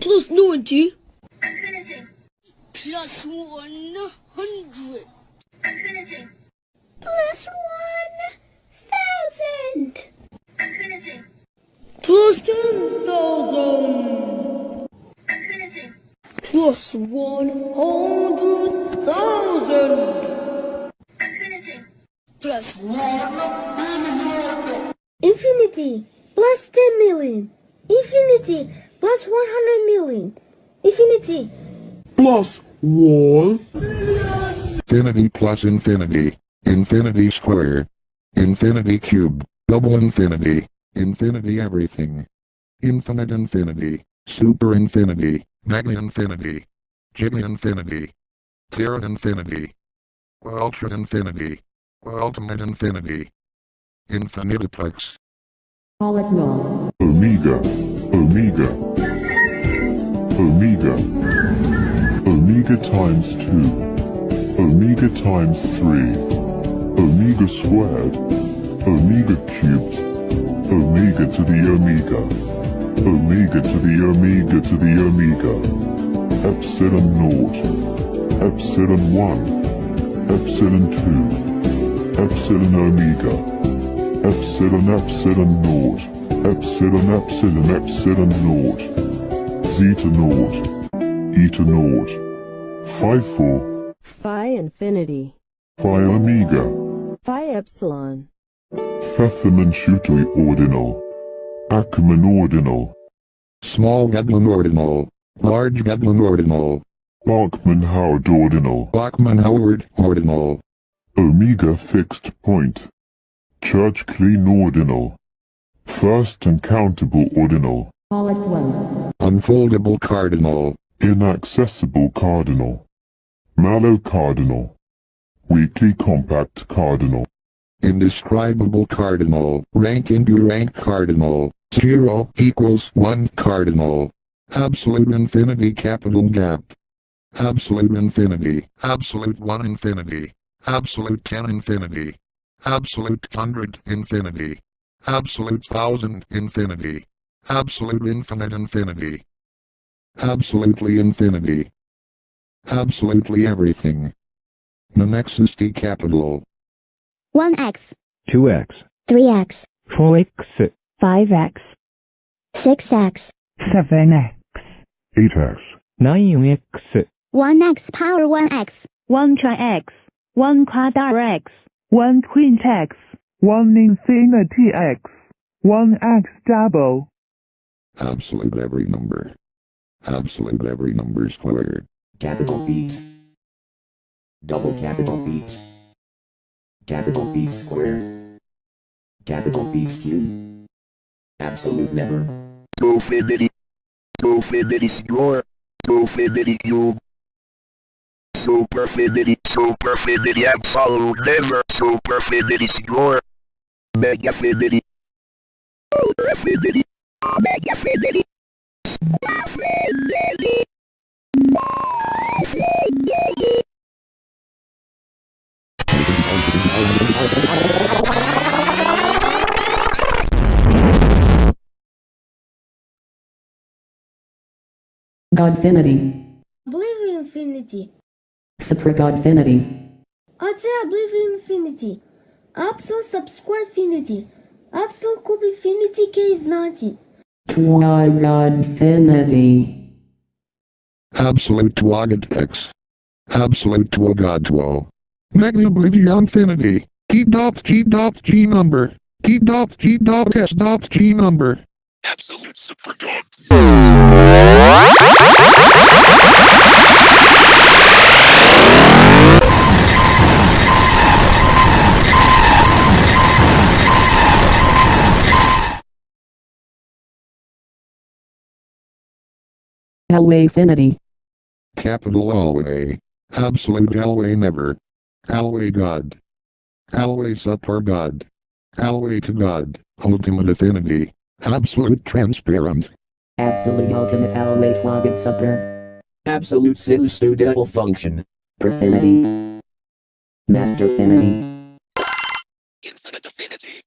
Plus 90. Infinity. Plus 100. Infinity. Plus 1,000. Infinity. Plus 10,000. Infinity. Plus 100,000. Infinity. Plus 1 million. Infinity plus 10 million. Infinity plus 100 million. Infinity plus 1. Infinity plus infinity. Infinity squared. Infinity cubed. Double infinity. Infinity everything. Infinite infinity. super infinity, mega infinity, giga infinity, tera infinity, ultra infinity, ultimate infinity, infinitiplex. Polyglot. Omega, omega, omega, omega times 2, omega times 3, omega squared, omega cubed, omega to the omega, omega to the omega to the omega, epsilon naught, epsilon 1, epsilon 2, epsilon omega, epsilon epsilon naught, epsilon epsilon epsilon naught, zeta naught, eta naught, phi 4, Phi infinity, phi omega, Phi epsilon, Pfefferman Schutui ordinal, Ackermann ordinal, Small Veblen ordinal, large Veblen ordinal, Bachmann Howard ordinal, Bachmann Howard ordinal, omega fixed point, Church clean ordinal, first uncountable ordinal, Polyglot. unfoldable cardinal, inaccessible cardinal, mallow cardinal, weakly compact cardinal, indescribable cardinal, rank into rank cardinal, 0 equals 1 cardinal, absolute infinity capital gap, absolute infinity, absolute 1 infinity, absolute 10 infinity, absolute 100 infinity, absolute 1000 infinity, absolute infinite infinity, absolutely infinity, absolutely everything. Nonexisty capital. 1x, 2x, 3x, 4x, 5x, 6x, 7x, 8x, 9x, 1x power 1x, 1 try x, 1 quadr x, 1 queen x, 1 infinity x, 1 x double. Absolute every number. Absolute every number squared. Capital feet. Double capital feet. Capital feet squared. Capital feet cube. Absolute never. Profinity. Profinity score. Profinity cube. Superfinity. Superfinity absolute never. Superfinity score. Megafinity. Ultrafinity. Megafinity. Superfinity. Infinity. Godfinity, believe in infinity, Supragodfinity, I believe in infinity, absolute subscribe infinity, absolute cube infinity k is 90. Twagodfinity, Absolute Twagad X. Absolute Twagadwo. Mega Oblivion Infinity. T dot G dot G number. T dot G dot S dot G number. Absolute super god. Alwayfinity, Capital Alway. Absolute Alway never. Alway God. Alway super God. Alway to God. Ultimate affinity. Absolute transparent. Absolute ultimate alway twagad super. Absolute pseudo function. Perfinity. Masterfinity. Infinite affinity.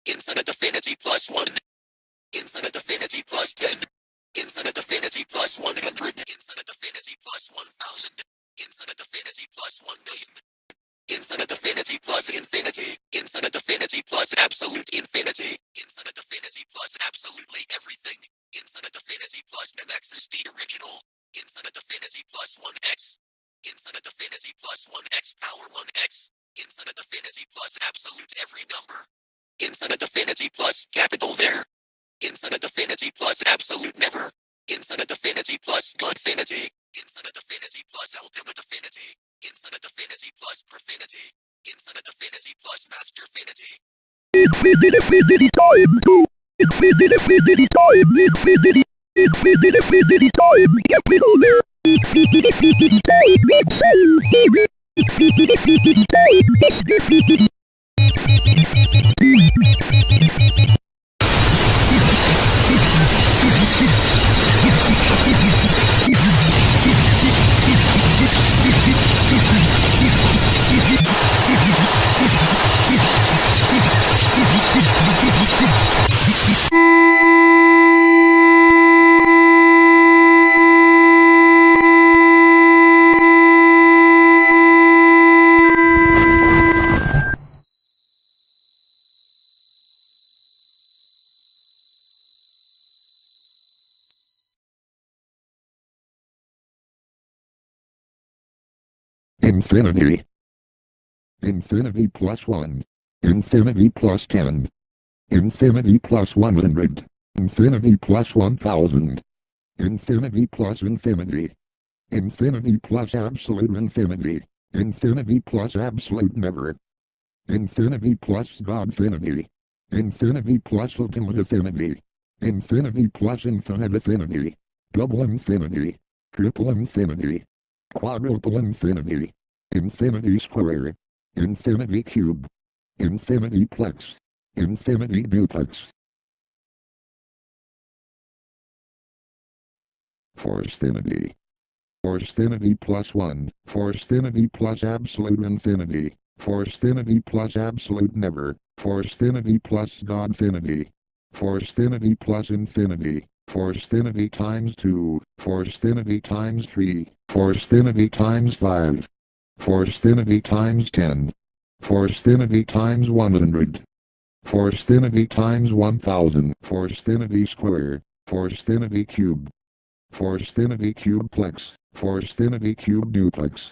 Infinite affinity plus 1. Infinite affinity plus 10. Infinite affinity plus 100. Infinite affinity plus 1000. Infinite affinity plus 1 million. Infinite affinity plus infinity. Infinite affinity plus absolute infinity. Infinite affinity plus absolutely everything. Infinite affinity plus non-existent original. Infinite affinity plus 1x. Infinite affinity plus 1x power 1x. Infinite affinity plus absolute every number. Infinite affinity plus capital there. Infinite affinity plus absolute never. Infinite affinity plus godfinity. Infinite affinity plus ultimate affinity. Infinite affinity plus perfinity. Infinite affinity plus masterfinity. Infinite affinity time 2. Infinite affinity time infinity. Infinity. Infinity plus 1. Infinity plus 10. Infinity plus 100. Infinity plus 1000. Infinity plus infinity. Infinity plus absolute infinity. Infinity plus absolute never. Infinity plus Godfinity. Infinity plus ultimate affinity. Infinity plus infinite affinity. Double infinity. Triple infinity. Quadruple infinity. Infinity square. Infinity cube. Infinity plex. Infinity duplex. Forcefinity. Forcefinity plus 1. Forcefinity plus absolute infinity. Forcefinity plus absolute never. Forcefinity plus Godfinity. Forcefinity plus infinity. Forcefinity times 2. Forcefinity times 3. Forcefinity times 5. Forcefinity times 10. Forcefinity times 100. Forcefinity times 1000. Forcefinity square. Forcefinity cube. Forcefinity cube plex. Forcefinity cube duplex.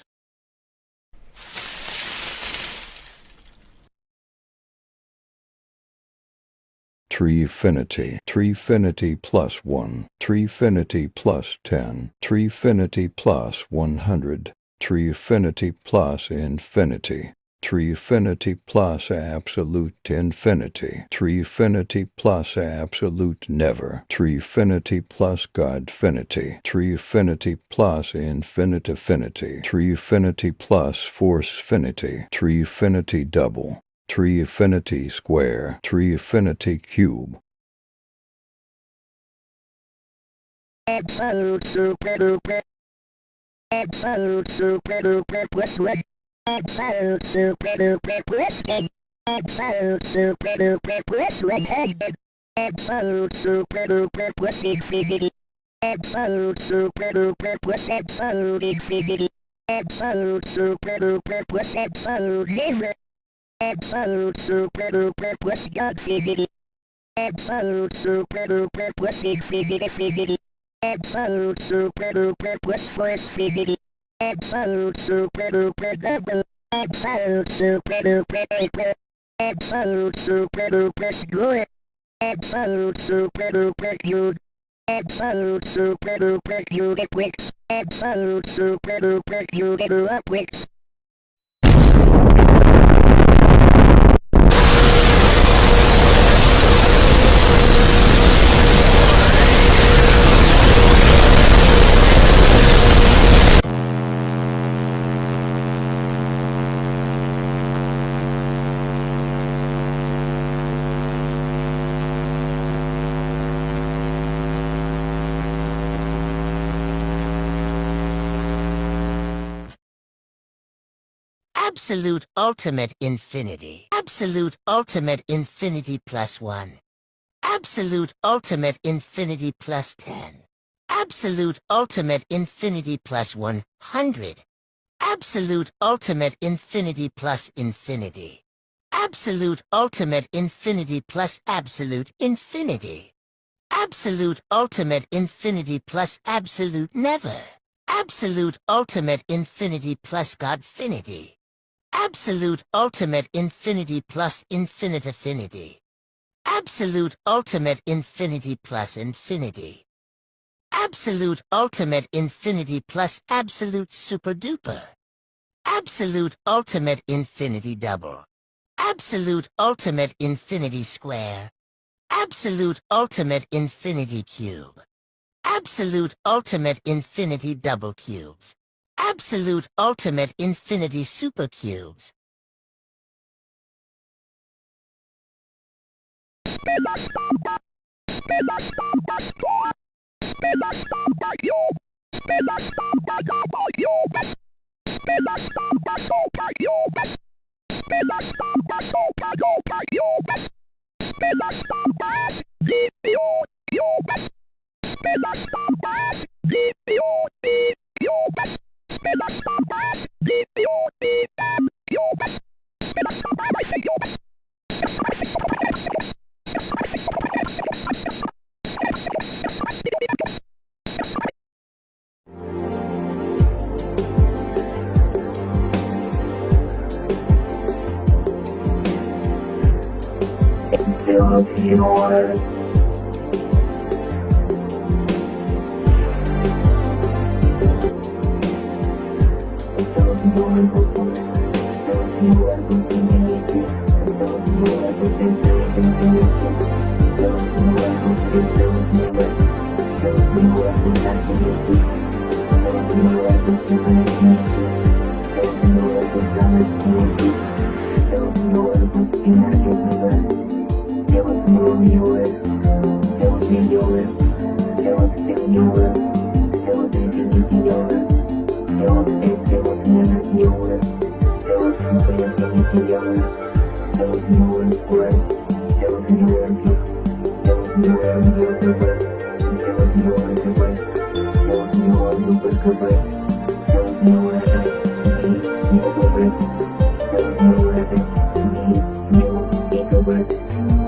Treefinity. Treefinity plus 1. Treefinity plus 10. Treefinity plus 100. Treefinity plus infinity. Treefinity plus absolute infinity. Treefinity plus absolute never. Treefinity plus Godfinity. Treefinity plus infinite affinity. Treefinity plus forcefinity. Treefinity double. Treefinity square. Treefinity cube. Absolute super duper. Absolute super duper plus 1. Absolute super duper plus 10. Absolute super duper plus 100. Absolute super duper plus infinity. Absolute super duper plus absolute infinity. Absolute super duper plus absolute never. Absolute super duper plus Godfinity. Absolute super duper plus infinity. Absolute super duper plus forcefinity. Absolute super duper double. Absolute super duper hyper. Absolute super duper score. Absolute super duper cube. Absolute super duper cubeplex. Absolute super duper cubeplex. Absolute ultimate infinity. Absolute ultimate infinity plus 1. Absolute ultimate infinity plus 10. Absolute ultimate infinity plus 100. Absolute ultimate infinity plus infinity. Absolute ultimate infinity plus absolute infinity. Absolute ultimate infinity plus absolute never. Absolute ultimate infinity plus Godfinity. Absolute ultimate infinity plus infinite affinity. Absolute ultimate infinity plus infinity. Absolute ultimate infinity plus absolute super duper. Absolute ultimate infinity double. Absolute ultimate infinity square. Absolute ultimate infinity cube. Absolute ultimate infinity double cubes. Absolute ultimate infinity super cubes.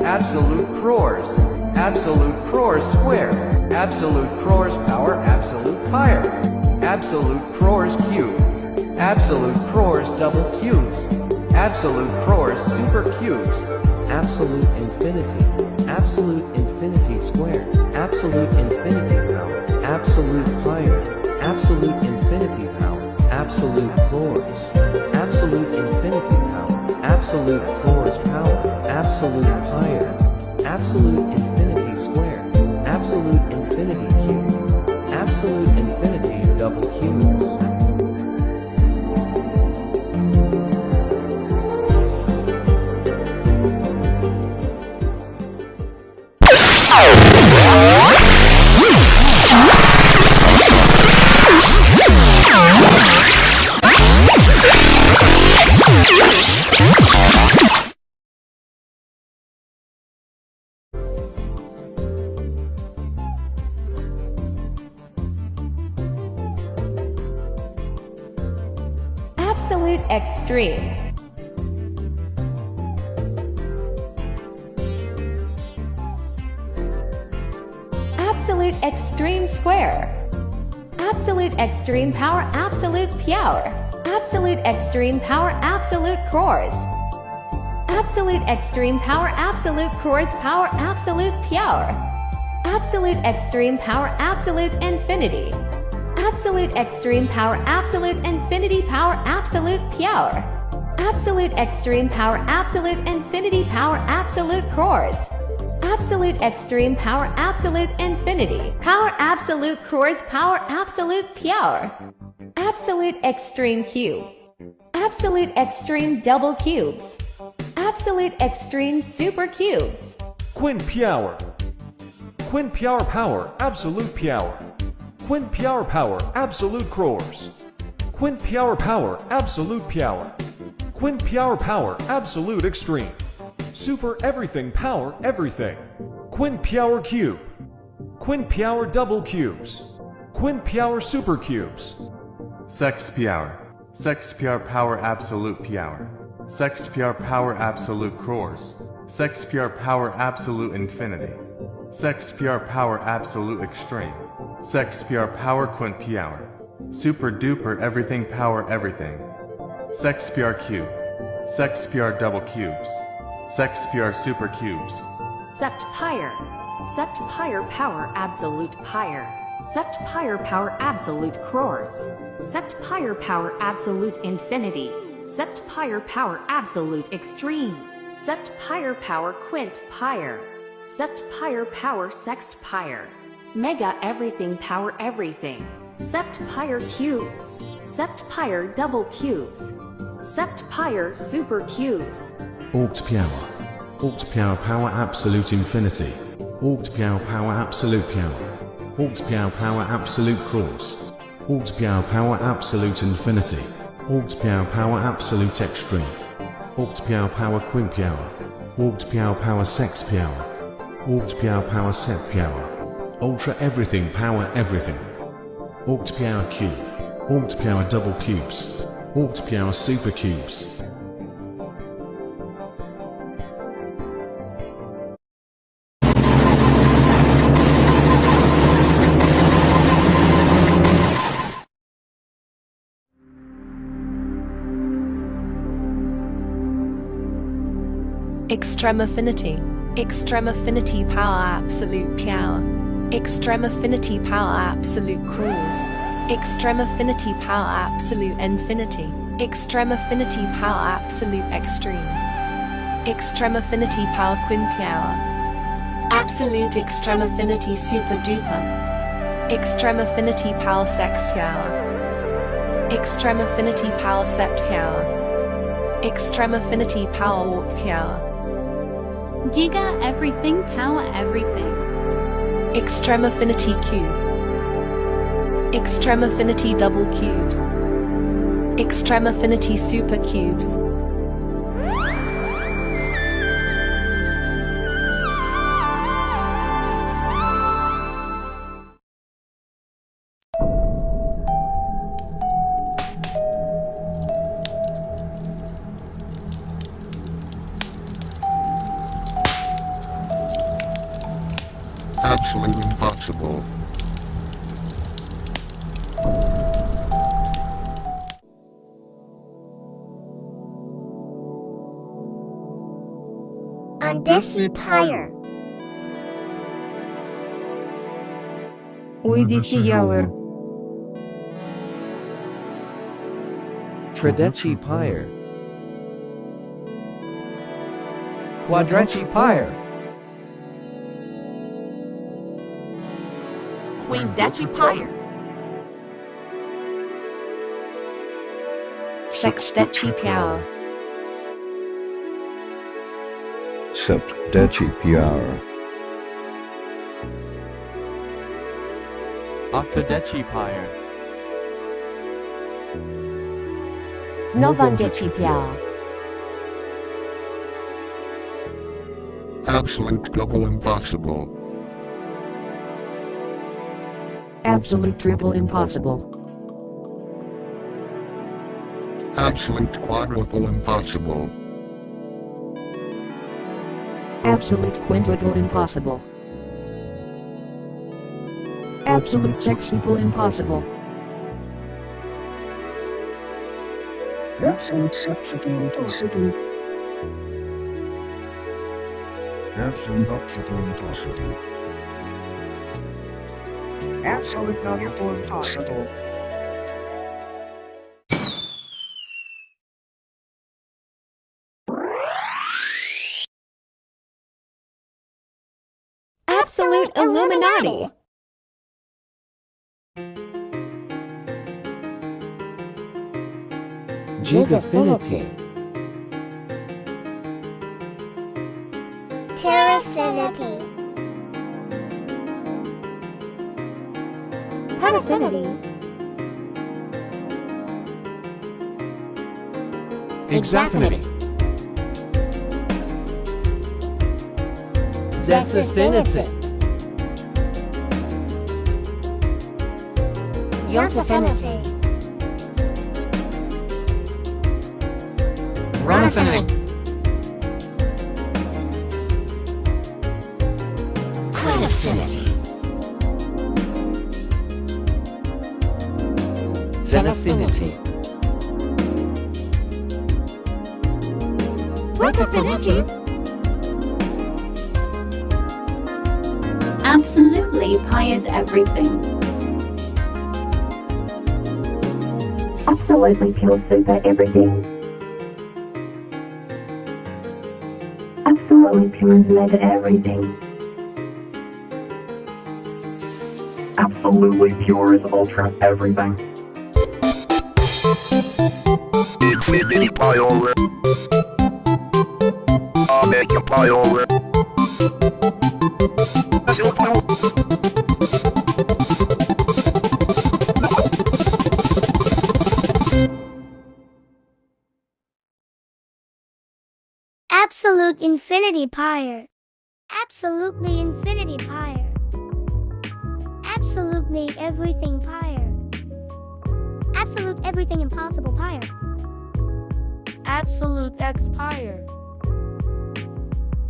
Absolute crores. Absolute crores square. Absolute crores power absolute higher. Absolute crores cube. Absolute crores double cubes. Absolute crores super cubes. Absolute infinity. Absolute infinity square. Absolute infinity power. Absolute higher. Absolute infinity power. Absolute crores. Absolute infinity power. Absolute crores power. Absolute higher. Absolute infinity square. Absolute infinity cube. Absolute infinity double cubes. Absolute extreme. Absolute extreme square. Absolute extreme power absolute power. Absolute extreme power absolute crores. Absolute extreme power absolute crores power absolute power. Absolute extreme power absolute infinity. Absolute extreme power absolute infinity power absolute power. Absolute extreme power absolute infinity power absolute crores. Absolute extreme power absolute infinity power absolute crores power absolute power. Absolute extreme cube. Absolute extreme double cubes. Absolute extreme super cubes. Quinpower. Quinpower power absolute power. Quinpower power absolute crores. Quinpower power absolute power. Quinpower power absolute extreme. Super everything power everything. Quinpower cube. Quinpower double cubes. Quinpower super cubes. Sexpower. Sexpower power absolute power. Sexpower power absolute crores. Sexpower power absolute infinity. Sexpower power absolute extreme. Sexpower power quinpower. Super duper everything power everything. Sexpower cube. Sexpower double cubes. Sexpower super cubes. Septpire. Septpire power absolute pyre. Septpire power absolute crores. Septpire power absolute infinity. Septpire power absolute extreme. Septpire power quintpire. Septpire power sextpire. Mega everything power everything. Sept Pyre cube. Sept Pyre double cubes. Sept Pyre super cubes. Augt Power. Augt Power absolute infinity. Augt Power absolute power. Augt Power absolute cross. Augt Power absolute infinity. Augt Power absolute extreme. Augt Power quint power. Augt Power sex power. Augt Power set power. Ultra everything power everything. Augt Power cube. Augt Power double cubes. Augt Power super cubes. Extreme affinity. Extreme affinity power absolute power. Extreme affinity power absolute cruise. Extreme affinity power absolute infinity. Extreme affinity power absolute extreme. Extreme affinity power quin power. Absolute extreme affinity super duper. Extreme affinity power sex power. Extreme affinity power sept power. Extreme affinity power warp power. Giga everything power everything. Extreme affinity cube. Extreme affinity double cubes. Extreme affinity super cubes. Absolutely impossible. Undeci Pyre. Uydisi Yaur. Trideci Pyre. Quadreci Pyre. Quindeci Pyre. Sexteci power. Septeci power. Octodeci Pyre. Novundeci power. Absolute double impossible. Absolute triple impossible. Absolute quadruple impossible. Absolute quintuple impossible. Absolute sextuple impossible. Absolute sextuple impossible. Absolute octuple impossible. Absolute nontuple impossible. Absolute Illuminati. Gigafinity. Terrafinity. Petafinity. Exafinity. Zetafinity. Yotafinity. Runafinity. Quinfinity. Zenaffinity. Wikifinity. Absolutely, pi is everything. Absolutely pure super everything. Absolutely pure mega everything. Absolutely pure is ultra everything. Infinity power. I'll make you power. Absolute infinity pyre. Absolutely infinity pyre. Absolutely everything pyre. Absolute everything impossible pyre. Absolute X pyre.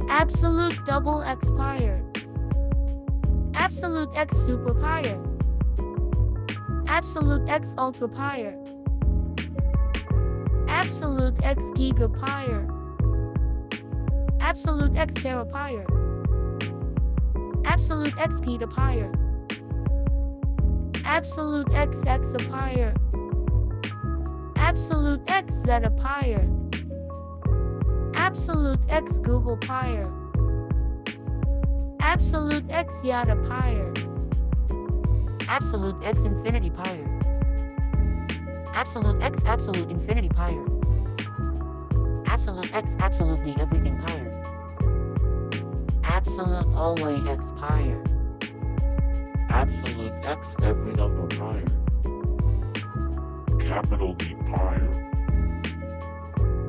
Absolute double X pyre. Absolute X super pyre. Absolute X ultra pyre. Absolute X giga pyre. Absolute X tera pyre. Absolute X peta pyre. Absolute X exapyre. Absolute X zetapyre. Absolute X Google pyre. Absolute X yada pyre. Absolute X infinity pyre. Absolute X absolute infinity pyre. Absolute X absolutely everything pyre. Absolute always X pyre. Absolute X every number pyre. Capital D pyre.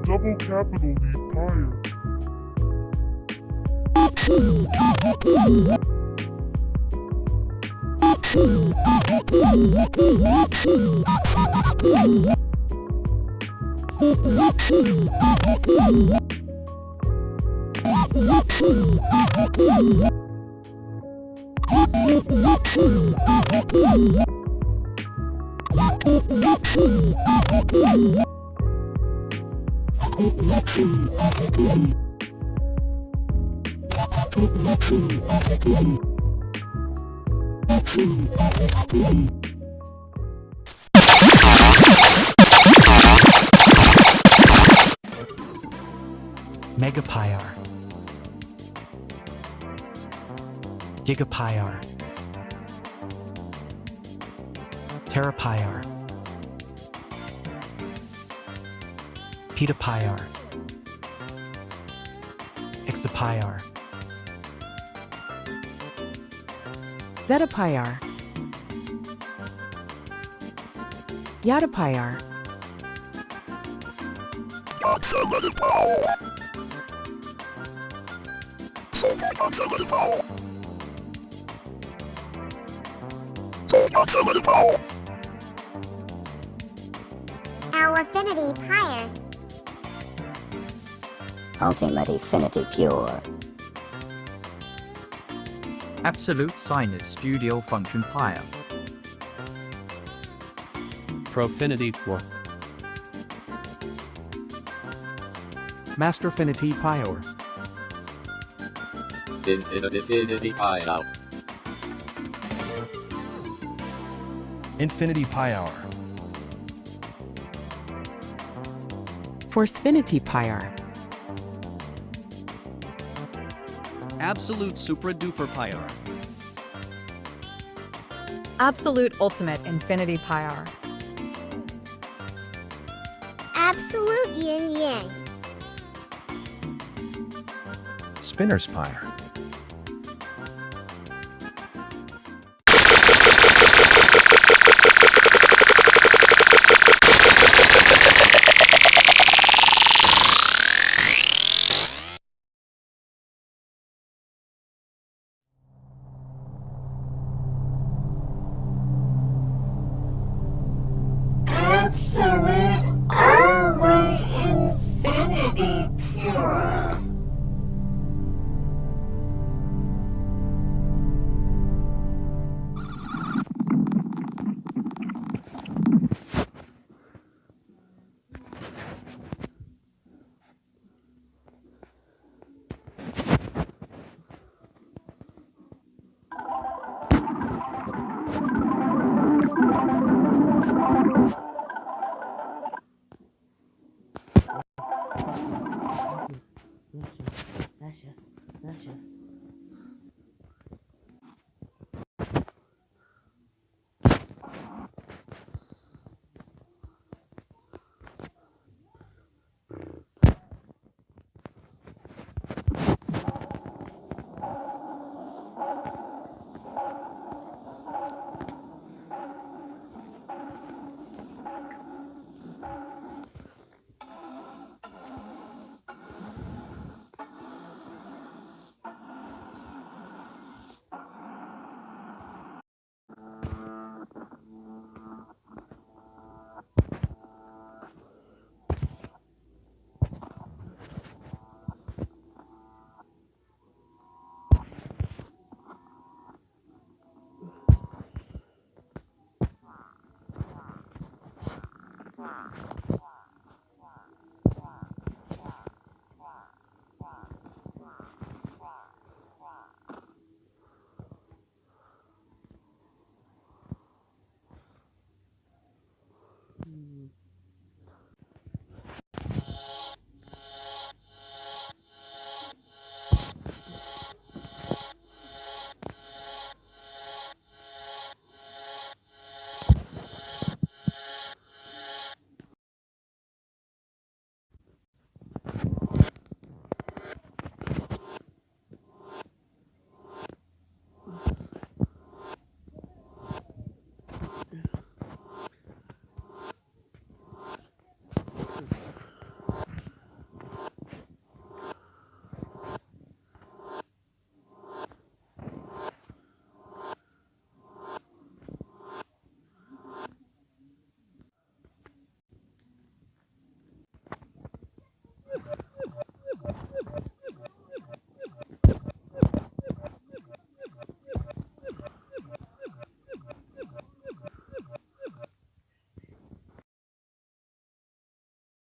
Double capital D pyre. Megapyre, Gigapyre, Terapyre, Petapyre, Exapyre, Zetapyre, Yadapyre, Our affinity pyre. Ultimate infinity pure. Absolute sinus studio function pyre. Profinity 4. Masterfinity pyre. Infinity pyre. Infinity pyre. Forcefinity pyre. Absolute supra duper pyre. Absolute ultimate infinity pyre. Absolute yin yang. Spinner's pyre. Absolute always infinity pure. numberblocks.